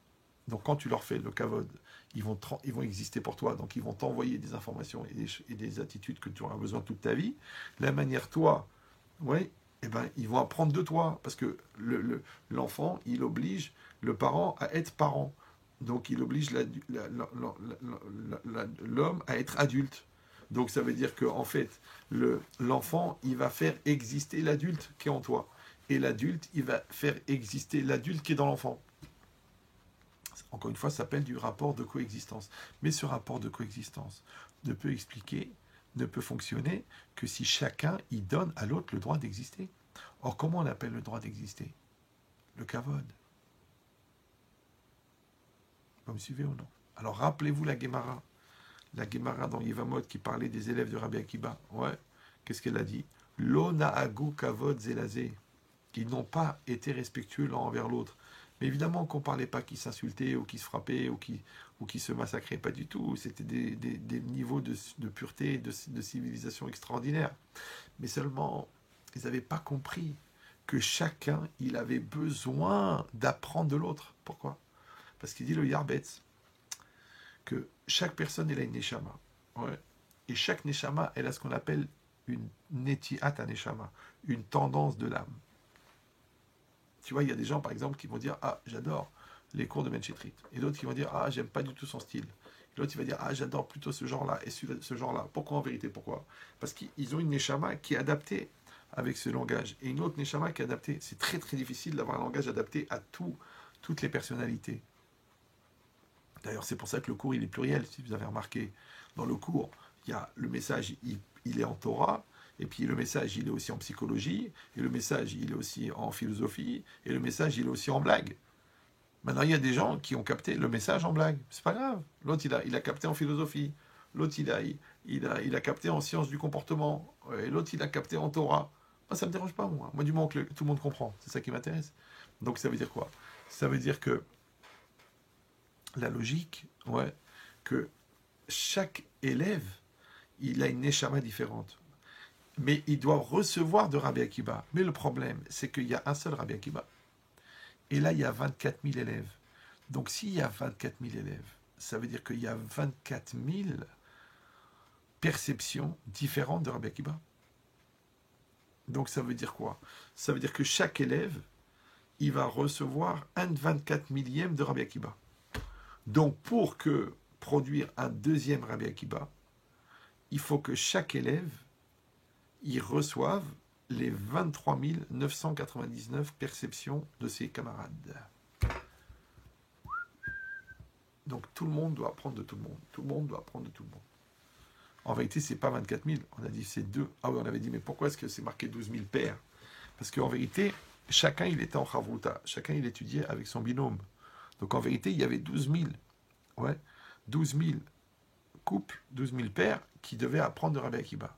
Donc, quand tu leur fais le kavod, ils vont exister pour toi. Donc, ils vont t'envoyer des informations et des attitudes que tu auras besoin toute ta vie. De la même manière, toi, ouais, eh ben, ils vont apprendre de toi. Parce que l'enfant, il oblige le parent à être parent. Donc, il oblige l'homme à être adulte. Donc, ça veut dire qu'en fait, l'enfant, il va faire exister l'adulte qui est en toi. Et l'adulte, il va faire exister l'adulte qui est dans l'enfant. Encore une fois, ça s'appelle du rapport de coexistence. Mais ce rapport de coexistence ne peut fonctionner que si chacun y donne à l'autre le droit d'exister. Or, comment on appelle le droit d'exister? Le kavod. Vous me suivez ou non? Alors, rappelez-vous la Gemara. La Gemara dans Yevamot qui parlait des élèves de Rabbi Akiba. Ouais. Qu'est-ce qu'elle a dit? Lo na'agu kavod zelazé. Qu'ils n'ont pas été respectueux l'un envers l'autre. Mais évidemment qu'on ne parlait pas qu'ils s'insultaient ou qu'ils se frappaient ou qu'ils se massacraient, pas du tout. C'était des niveaux de pureté et de civilisation extraordinaires. Mais seulement, ils n'avaient pas compris que chacun, il avait besoin d'apprendre de l'autre. Pourquoi? Parce qu'il dit le Yarbetz, que chaque personne, elle a une neshama. Ouais. Et chaque neshama, elle a ce qu'on appelle une netiat neshama, une tendance de l'âme. Tu vois, il y a des gens, par exemple, qui vont dire « Ah, j'adore les cours de Menchetrit ». Et d'autres qui vont dire « Ah, j'aime pas du tout son style ». L'autre, il va dire « Ah, j'adore plutôt ce genre-là et ce genre-là ». Pourquoi en vérité? Pourquoi? Parce qu'ils ont une neshama qui est adaptée avec ce langage. Et une autre neshama qui est adaptée. C'est très, très difficile d'avoir un langage adapté à toutes les personnalités. D'ailleurs, c'est pour ça que le cours, il est pluriel, si vous avez remarqué. Dans le cours, il y a le message, il est en Torah. Et puis le message, il est aussi en psychologie, et le message, il est aussi en philosophie, et le message, il est aussi en blague. Maintenant, il y a des gens qui ont capté le message en blague. C'est pas grave. L'autre, il a capté en philosophie. L'autre, il a capté en sciences du comportement. Et l'autre, il a capté en Torah. Moi, ça ne me dérange pas, moi. Moi, du moment que tout le monde comprend. C'est ça qui m'intéresse. Donc, ça veut dire quoi? Ça veut dire que la logique, ouais, que chaque élève, il a une neshama différente. Mais il doit recevoir de Rabbi Akiba. Mais le problème, c'est qu'il y a un seul Rabbi Akiba. Et là, il y a 24 000 élèves. Donc, s'il y a 24 000 élèves, ça veut dire qu'il y a 24 000 perceptions différentes de Rabbi Akiba. Donc, ça veut dire quoi? Ça veut dire que chaque élève, il va recevoir 1/24 millième de Rabbi Akiba. Donc, pour produire un deuxième Rabbi Akiba, il faut que chaque élève y reçoive les 23 999 perceptions de ses camarades. Donc, tout le monde doit apprendre de tout le monde. Tout le monde doit apprendre de tout le monde. En vérité, c'est pas 24 000. On a dit c'est 2. Ah oui, on avait dit, mais pourquoi est-ce que c'est marqué 12 000 pairs? Parce qu'en vérité, chacun, il était en Chavruta. Chacun, il étudiait avec son binôme. Donc, en vérité, il y avait 12 000. Ouais, 12 000 couples, 12 000 pères qui devaient apprendre de Rabbi Akiba.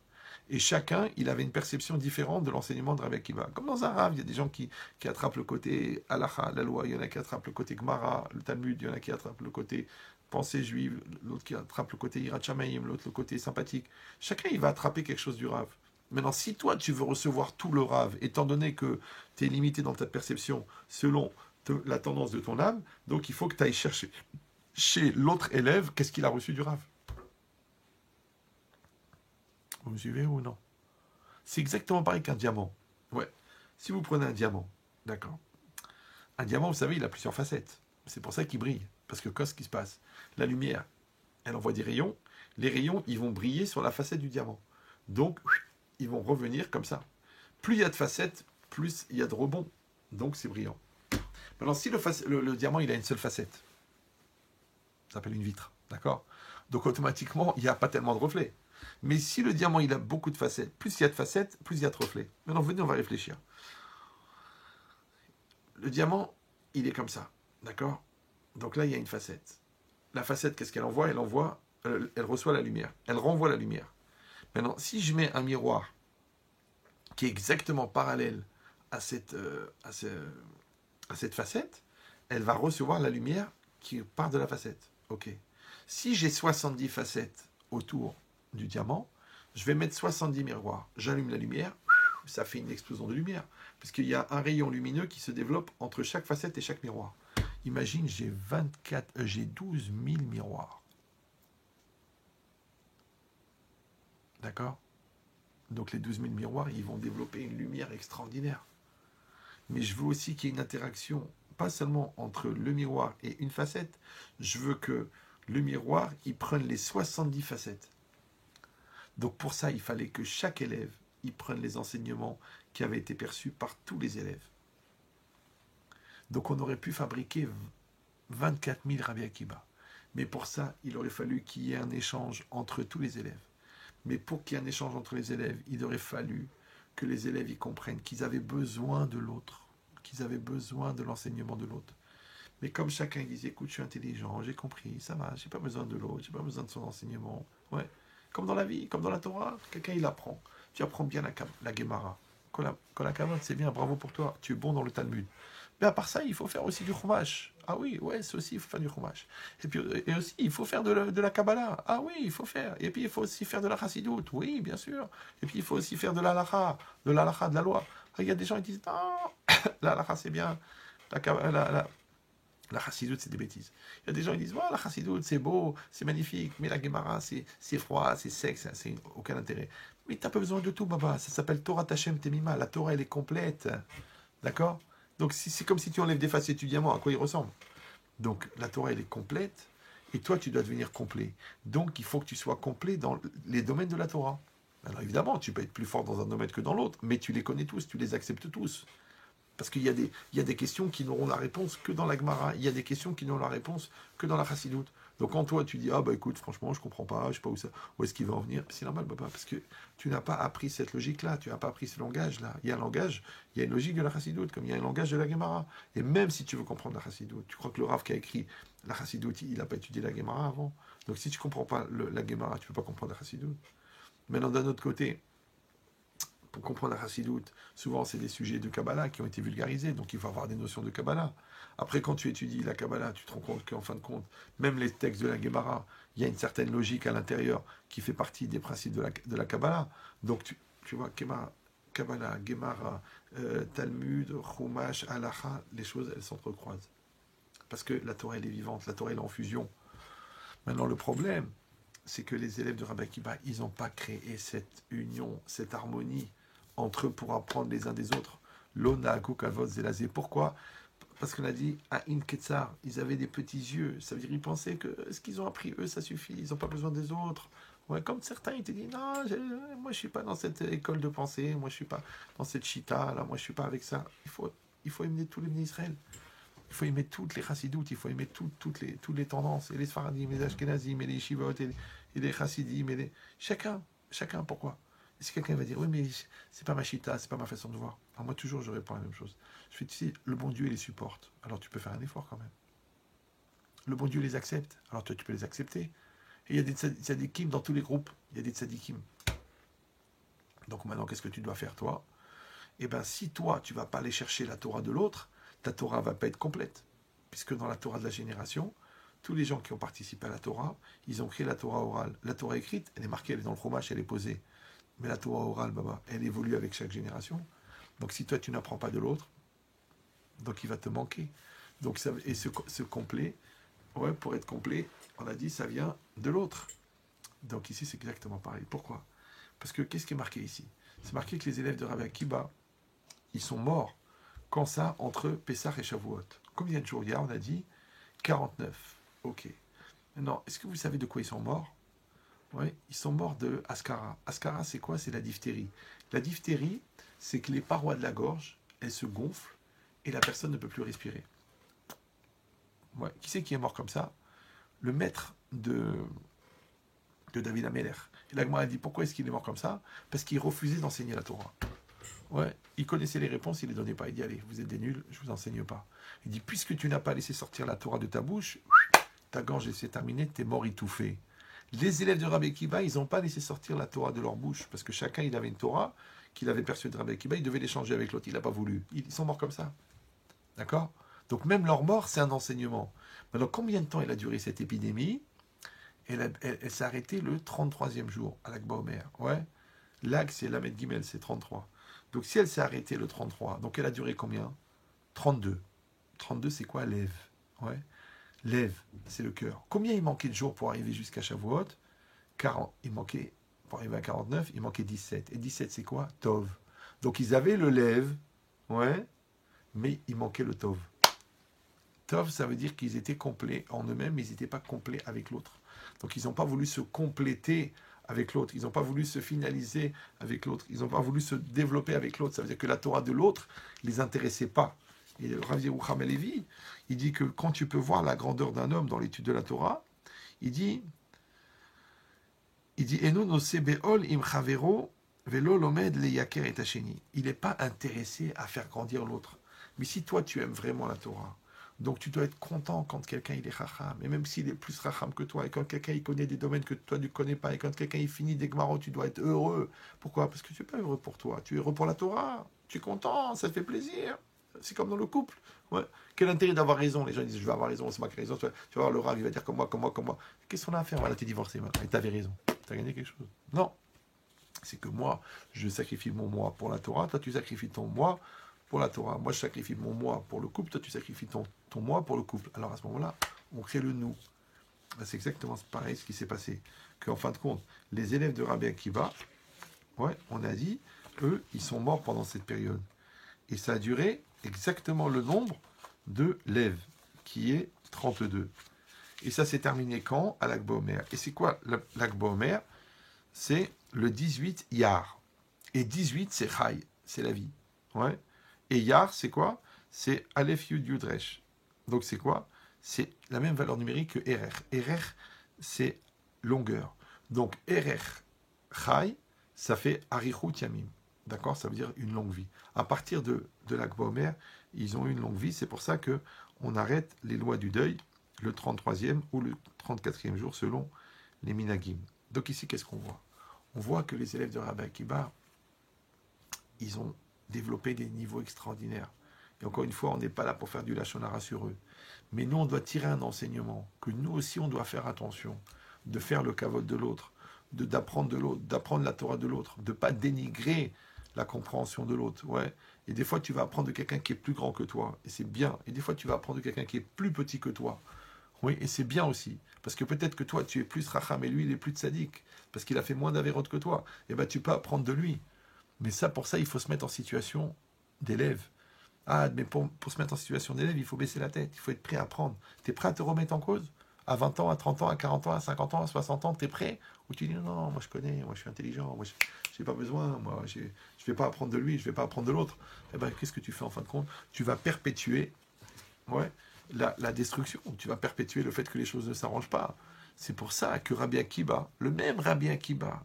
Et chacun, il avait une perception différente de l'enseignement de Rabbi Akiba. Comme dans un Rav, il y a des gens qui attrapent le côté Halacha, la loi, il y en a qui attrapent le côté Gemara, le Talmud, il y en a qui attrapent le côté pensée juive, l'autre qui attrape le côté Yirat Shamayim, l'autre le côté sympathique. Chacun, il va attraper quelque chose du Rav. Maintenant, si toi, tu veux recevoir tout le Rav, étant donné que tu es limité dans ta perception selon la tendance de ton âme, donc il faut que tu ailles chercher chez l'autre élève, qu'est-ce qu'il a reçu du Rav. Vous me suivez ou non? C'est exactement pareil qu'un diamant. Ouais. Si vous prenez un diamant, d'accord. Un diamant, vous savez, il a plusieurs facettes. C'est pour ça qu'il brille. Parce que qu'est-ce qui se passe? La lumière, elle envoie des rayons. Les rayons, ils vont briller sur la facette du diamant. Donc, ils vont revenir comme ça. Plus il y a de facettes, plus il y a de rebonds. Donc, c'est brillant. Maintenant, si le diamant, il a une seule facette, ça s'appelle une vitre. D'accord? Donc, automatiquement, il n'y a pas tellement de reflets. Mais si le diamant, il a beaucoup de facettes, plus il y a de facettes, plus il y a de reflets. Maintenant, venez, on va réfléchir. Le diamant, il est comme ça. D'accord? Donc là, il y a une facette. La facette, qu'est-ce qu'elle envoie? Elle reçoit la lumière. Elle renvoie la lumière. Maintenant, si je mets un miroir qui est exactement parallèle à cette facette, elle va recevoir la lumière qui part de la facette. Ok. Si j'ai 70 facettes autour du diamant, je vais mettre 70 miroirs. J'allume la lumière, ça fait une explosion de lumière, parce qu'il y a un rayon lumineux qui se développe entre chaque facette et chaque miroir. Imagine, j'ai 12 000 miroirs. D'accord? Donc les 12 000 miroirs, ils vont développer une lumière extraordinaire. Mais je veux aussi qu'il y ait une interaction, pas seulement entre le miroir et une facette, je veux que le miroir, il prenne les 70 facettes. Donc pour ça, il fallait que chaque élève, il prenne les enseignements qui avaient été perçus par tous les élèves. Donc on aurait pu fabriquer 24 000 Rabbi Akiba. Mais pour ça, il aurait fallu qu'il y ait un échange entre tous les élèves. Mais pour qu'il y ait un échange entre les élèves, il aurait fallu que les élèves y comprennent qu'ils avaient besoin de l'autre, qu'ils avaient besoin de l'enseignement de l'autre. Mais comme chacun disait, écoute, je suis intelligent, j'ai compris, ça va, j'ai pas besoin de l'autre, j'ai pas besoin de son enseignement. Ouais. Comme dans la vie, comme dans la Torah, quelqu'un il apprend. Tu apprends bien la Gemara. Quand la Kavod, c'est bien, bravo pour toi, tu es bon dans le Talmud. Mais à part ça, il faut faire aussi du Chumash. Ah oui, ouais, c'est aussi, il faut faire du Chumash. Et aussi, il faut faire de la Kabbalah. Ah oui, il faut faire. Et puis, il faut aussi faire de la Chassidoute. Oui, bien sûr. Et puis, il faut aussi faire de l'Halacha, de la loi. Ah, il y a des gens qui disent, non, l'Halacha, c'est bien. La chassidoute, c'est des bêtises. Il y a des gens qui disent, la chassidoute, c'est beau, c'est magnifique, mais la Gemara, c'est froid, c'est sec, ça n'a aucun intérêt. Mais tu n'as pas besoin de tout, Baba. Ça s'appelle Torah Tachem Temima. La Torah, elle est complète. D'accord? Donc, c'est comme si tu enlèves des facettes du diamant. À quoi il ressemble? Donc, la Torah, elle est complète. Et toi, tu dois devenir complet. Donc, il faut que tu sois complet dans les domaines de la Torah. Alors, évidemment, tu peux être plus fort dans un domaine que dans l'autre, mais tu les connais tous, tu les acceptes tous. Parce qu'il y a des questions qui n'auront la réponse que dans la Gemara. Il y a des questions qui n'auront la réponse que dans la Chassidoute. Donc quand toi tu dis, écoute, franchement, je comprends pas, je sais pas où est-ce qu'il va en venir, c'est normal, papa, parce que tu n'as pas appris cette logique-là, tu n'as pas appris ce langage-là. Il y a un langage, il y a une logique de la Chassidoute, comme il y a un langage de la Gemara. Et même si tu veux comprendre la Chassidoute, tu crois que le Rav qui a écrit la Chassidoute, il n'a pas étudié la Gemara avant. Donc si tu ne comprends pas la Gemara, tu ne peux pas comprendre la Chassidoute. Maintenant, d'un autre côté, pour comprendre la Chassidoute, souvent c'est des sujets de Kabbalah qui ont été vulgarisés, donc il faut avoir des notions de Kabbalah. Après, quand tu étudies la Kabbalah, tu te rends compte qu'en fin de compte, même les textes de la Gemara, il y a une certaine logique à l'intérieur qui fait partie des principes de la Kabbalah. Donc tu vois, Kabbalah, Gemara, Talmud, Chumash, Halacha, les choses, elles s'entrecroisent. Parce que la Torah, elle est vivante, la Torah, elle est en fusion. Maintenant, le problème, c'est que les élèves de Rabbi Akiba, ils n'ont pas créé cette union, cette harmonie entre eux pour apprendre les uns des autres. Lona Kavod Zelazé. Pourquoi? Parce qu'on a dit à Inketsar, ils avaient des petits yeux. Ça veut dire qu'ils pensaient que ce qu'ils ont appris, eux, ça suffit. Ils n'ont pas besoin des autres. Ouais, comme certains, ils te disent non, moi je suis pas dans cette école de pensée, moi je suis pas dans cette chita, là, moi je suis pas avec ça. Il faut aimer tous les Bnei Israël. Il faut aimer toutes les chassidoutes, il faut aimer toutes les tendances, et les Sfaradim, les Ashkenazim, et les Yeshivot, et les chassidim, chacun, pourquoi? Et si quelqu'un va dire, oui, mais c'est pas ma chita, c'est pas ma façon de voir. Alors moi, toujours, je réponds la même chose. Je fais, tu sais, le bon Dieu, il les supporte. Alors tu peux faire un effort quand même. Le bon Dieu les accepte. Alors toi, tu peux les accepter. Et il y a des tzadikim dans tous les groupes. Il y a des tzadikim. Donc maintenant, qu'est-ce que tu dois faire, toi? Eh bien, si toi, tu ne vas pas aller chercher la Torah de l'autre, ta Torah ne va pas être complète. Puisque dans la Torah de la génération, tous les gens qui ont participé à la Torah, ils ont créé la Torah orale. La Torah écrite, elle est marquée, elle est dans le Chumash, elle est posée. Mais la Torah orale, Baba, elle évolue avec chaque génération. Donc si toi, tu n'apprends pas de l'autre, donc il va te manquer. Donc ce complet, ouais, pour être complet, on a dit, ça vient de l'autre. Donc ici, c'est exactement pareil. Pourquoi? Parce que qu'est-ce qui est marqué ici? C'est marqué que les élèves de Rabbi Akiba, ils sont morts. Quand ça, entre Pessah et Shavuot. Combien de jours il y a? On a dit 49. Ok. Maintenant, est-ce que vous savez de quoi ils sont morts? Oui, ils sont morts de Ascara. Ascara, c'est quoi? C'est la diphtérie. La diphtérie, c'est que les parois de la gorge, elles se gonflent et la personne ne peut plus respirer. Ouais. Qui c'est qui est mort comme ça? Le maître de David Ameller. Et la Gemara a dit, pourquoi est-ce qu'il est mort comme ça? Parce qu'il refusait d'enseigner la Torah. Ouais, il connaissait les réponses, il ne les donnait pas. Il dit, allez, vous êtes des nuls, je ne vous enseigne pas. Il dit, puisque tu n'as pas laissé sortir la Torah de ta bouche, ta gorge s'est terminée, t'es mort étouffé. Les élèves de Rabbi Akiva, ils n'ont pas laissé sortir la Torah de leur bouche, parce que chacun, il avait une Torah qu'il avait perçue de Rabbi Akiva, il devait l'échanger avec l'autre, il n'a pas voulu. Ils sont morts comme ça. D'accord? Donc même leur mort, c'est un enseignement. Maintenant, combien de temps elle a duré cette épidémie? Elle s'est arrêtée le 33e jour, à l'Akba Omer. Ouais. L'Ag, c'est Lamed Gimel, c'est 33. Donc si elle s'est arrêtée le 33, donc elle a duré combien? 32. 32, c'est quoi? Lève. Ouais. Lève, c'est le cœur. Combien il manquait de jours pour arriver jusqu'à Shavuot? 40. Il manquait, pour arriver à 49, il manquait 17. Et 17, c'est quoi? Tov. Donc ils avaient le lève, ouais, mais il manquait le Tov. Tov, ça veut dire qu'ils étaient complets en eux-mêmes, mais ils n'étaient pas complets avec l'autre. Donc ils n'ont pas voulu se compléter avec l'autre, ils n'ont pas voulu se finaliser avec l'autre, ils n'ont pas voulu se développer avec l'autre. Ça veut dire que la Torah de l'autre ne les intéressait pas. Et le Rav Yerucham Halevi, il dit que quand tu peux voir la grandeur d'un homme dans l'étude de la Torah, il dit Eno no sebeol im chavero velo lomed le yaker et hasheni. Il n'est pas intéressé à faire grandir l'autre. Mais si toi tu aimes vraiment la Torah, donc tu dois être content quand quelqu'un il est racham, et même s'il est plus racham que toi, et quand quelqu'un il connaît des domaines que toi tu ne connais pas, et quand quelqu'un il finit des gmarot, tu dois être heureux. Pourquoi? Parce que tu n'es pas heureux pour toi, tu es heureux pour la Torah, tu es content, ça te fait plaisir. C'est comme dans le couple. Ouais. Quel intérêt d'avoir raison? Les gens disent je vais avoir raison, c'est moi qui ai raison. Tu vas voir le rav, il va dire comme moi. Qu'est-ce qu'on a à faire? Voilà, t'es divorcé, et t'avais raison. T'as gagné quelque chose? Non. C'est que moi, je sacrifie mon moi pour la Torah, toi tu sacrifies ton moi pour la Torah. Moi, je sacrifie mon moi pour le couple, toi, tu sacrifies ton moi pour le couple. Alors, à ce moment-là, on crée le nous. Ben, c'est exactement pareil ce qui s'est passé. Qu'en fin de compte, les élèves de Rabbi Akiva, ouais, on a dit, eux, ils sont morts pendant cette période. Et ça a duré exactement le nombre de lèves, qui est 32. Et ça s'est terminé quand? À l'Akba Omer. Et c'est quoi l'Akba Omer? C'est le 18 Iyar. Et 18, c'est Chai, c'est la vie. Ouais. Et Yar, c'est quoi? C'est Aleph Yud Yud Resh. Donc c'est quoi? C'est la même valeur numérique que Erer. Erer, c'est longueur. Donc Erer Chai, ça fait Arichut Yamim. D'accord? Ça veut dire une longue vie. À partir de l'Akba Omer, ils ont une longue vie. C'est pour ça qu'on arrête les lois du deuil le 33e ou le 34e jour selon les Minagim. Donc ici, qu'est-ce qu'on voit? On voit que les élèves de Rabbi Akiba, ils ont développer des niveaux extraordinaires. Et encore une fois, on n'est pas là pour faire du lachon hara sur eux. Mais nous, on doit tirer un enseignement, que nous aussi, on doit faire attention, de faire le kavod de l'autre, d'apprendre de l'autre, d'apprendre la Torah de l'autre, de ne pas dénigrer la compréhension de l'autre. Ouais. Et des fois, tu vas apprendre de quelqu'un qui est plus grand que toi, et c'est bien. Et des fois, tu vas apprendre de quelqu'un qui est plus petit que toi. Oui, et c'est bien aussi. Parce que peut-être que toi, tu es plus racham, et lui, il est plus tzaddik, parce qu'il a fait moins d'avérotes que toi. Et bien, tu peux apprendre de lui. Mais ça, pour ça, il faut se mettre en situation d'élève. Ah, mais pour se mettre en situation d'élève, il faut baisser la tête, il faut être prêt à apprendre. Tu es prêt à te remettre en cause? À 20 ans, à 30 ans, à 40 ans, à 50 ans, à 60 ans, tu es prêt? Ou tu dis non, moi je connais, moi je suis intelligent, moi je n'ai pas besoin, moi je ne vais pas apprendre de lui, je ne vais pas apprendre de l'autre. Eh ben, qu'est-ce que tu fais en fin de compte? Tu vas perpétuer ouais, la destruction, tu vas perpétuer le fait que les choses ne s'arrangent pas. C'est pour ça que Rabbi Akiba, le même Rabbi Akiba,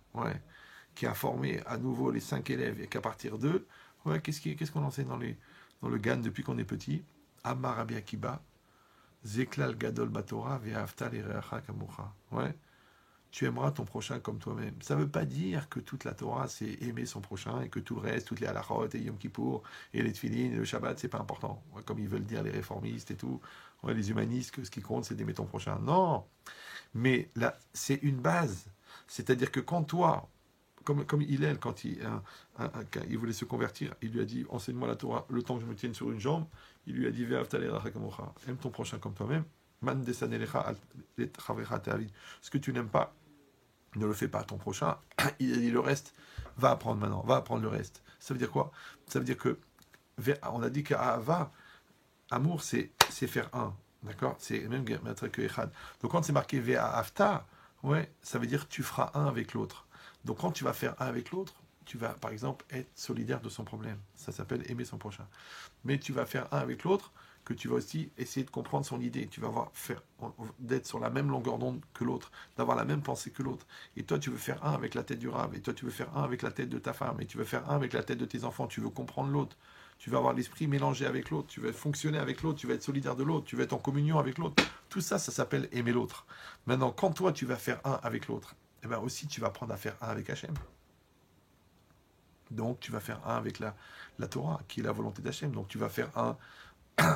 qui a formé à nouveau les 5 élèves et qu'à partir d'eux, qu'est-ce qu'on enseigne dans le GAN depuis qu'on est petit? Amar Rabbi Akiba, Zeklal Gadol Batora, Ve'afta l'Ireacha Kamocha. Ouais, tu aimeras ton prochain comme toi-même. Ça ne veut pas dire que toute la Torah, c'est aimer son prochain et que tout le reste, toutes les halachot et Yom Kippour et les tefillin et le Shabbat, c'est pas important. Ouais, comme ils veulent dire les réformistes et tout, les humanistes, que ce qui compte, c'est d'aimer ton prochain. Non, mais là, c'est une base. C'est-à-dire que quand toi, comme Hillel, quand il voulait se convertir, il lui a dit, enseigne-moi la Torah le temps que je me tienne sur une jambe. Il lui a dit, aime ton prochain comme toi-même. Ce que tu n'aimes pas, ne le fais pas à ton prochain. Il a dit le reste, va apprendre maintenant, va apprendre le reste. Ça veut dire quoi? Ça veut dire que, on a dit qu'Ahava, amour, c'est faire un. D'accord? C'est même que Echad. Donc quand c'est marqué Ve'afta, ouais, ça veut dire tu feras un avec l'autre. Donc quand tu vas faire un avec l'autre, tu vas par exemple être solidaire de son problème. Ça s'appelle aimer son prochain. Mais tu vas faire un avec l'autre, que tu vas aussi essayer de comprendre son idée. Tu vas d'être sur la même longueur d'onde que l'autre, d'avoir la même pensée que l'autre. Et toi, tu veux faire un avec la tête du rave, et toi, tu veux faire un avec la tête de ta femme, et tu veux faire un avec la tête de tes enfants. Tu veux comprendre l'autre. Tu vas avoir l'esprit mélangé avec l'autre. Tu vas fonctionner avec l'autre. Tu vas être solidaire de l'autre. Tu vas être en communion avec l'autre. Tout ça, ça s'appelle aimer l'autre. Maintenant, quand toi, tu vas faire un avec l'autre, eh ben aussi, tu vas apprendre à faire un avec Hachem. Donc, tu vas faire un avec la Torah, qui est la volonté d'Hachem. Donc, tu vas faire un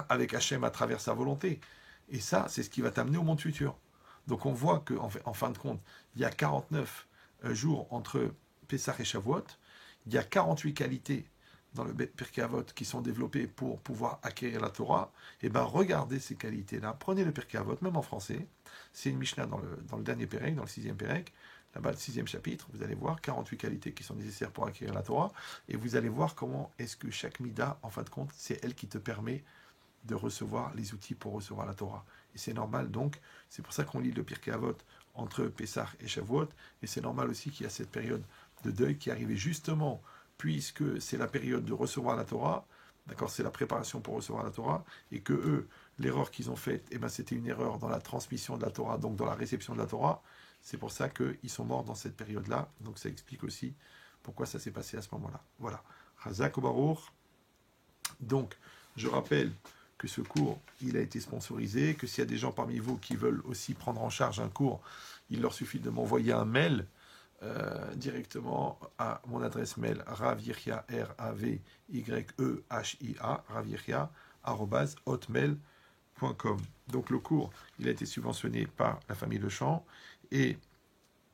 avec Hachem à travers sa volonté. Et ça, c'est ce qui va t'amener au monde futur. Donc, on voit qu'en fin de compte, il y a 49 jours entre Pessah et Shavuot. Il y a 48 qualités dans le Pirkei Avot qui sont développées pour pouvoir acquérir la Torah. Et bien, regardez ces qualités-là. Prenez le Pirkei Avot, même en français. C'est une Mishnah dans le dernier Pérec, dans le 6e Pérec. Là-bas, le 6e chapitre, vous allez voir 48 qualités qui sont nécessaires pour acquérir la Torah. Et vous allez voir comment est-ce que chaque Mida, en fin de compte, c'est elle qui te permet de recevoir les outils pour recevoir la Torah. Et c'est normal, donc, c'est pour ça qu'on lit le Pirkei Avot entre Pessah et Shavuot. Et c'est normal aussi qu'il y a cette période de deuil qui arrivait justement, puisque c'est la période de recevoir la Torah, d'accord, c'est la préparation pour recevoir la Torah, et que eux, l'erreur qu'ils ont faite, eh ben, c'était une erreur dans la transmission de la Torah, donc dans la réception de la Torah. C'est pour ça qu'ils sont morts dans cette période-là. Donc ça explique aussi pourquoi ça s'est passé à ce moment-là. Voilà. Chazak Baruch. Donc, je rappelle que ce cours, il a été sponsorisé, que s'il y a des gens parmi vous qui veulent aussi prendre en charge un cours, il leur suffit de m'envoyer un mail directement à mon adresse mail ravyirchia, R-A-V-Y-E-H-I-A, ravyirchia, @hotmail.com. Donc le cours, il a été subventionné par la famille Lechamp et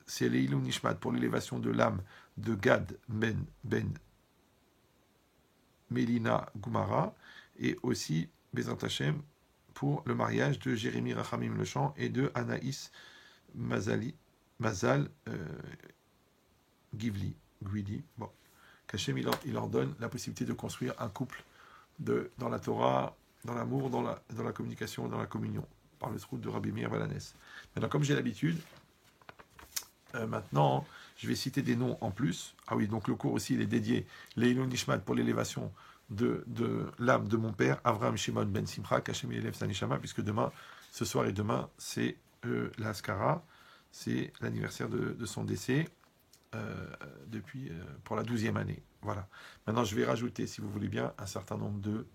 c'est l'Eilou Nishmat pour l'élévation de l'âme de Gad Ben Melina Goumara et aussi Bezrat Hashem pour le mariage de Jérémy Rachamim Lechamp et de Anaïs Mazal Guidi. Bon, qu'Hachem il leur donne la possibilité de construire un couple dans la Torah, dans l'amour, dans la communication, dans la communion, par le route de Rabbi Meir Balanès. Maintenant, comme j'ai l'habitude, maintenant, je vais citer des noms en plus. Ah oui, donc le cours aussi, il est dédié Leilou Nishmat pour l'élévation de l'âme de mon père, Avraham Shimon Ben Simcha, qu'Hachem élève sa neshama, puisque demain, ce soir et demain, c'est l'Askara, c'est l'anniversaire de son décès. Pour la 12e année. Voilà. Maintenant, je vais rajouter, si vous voulez bien, un certain nombre de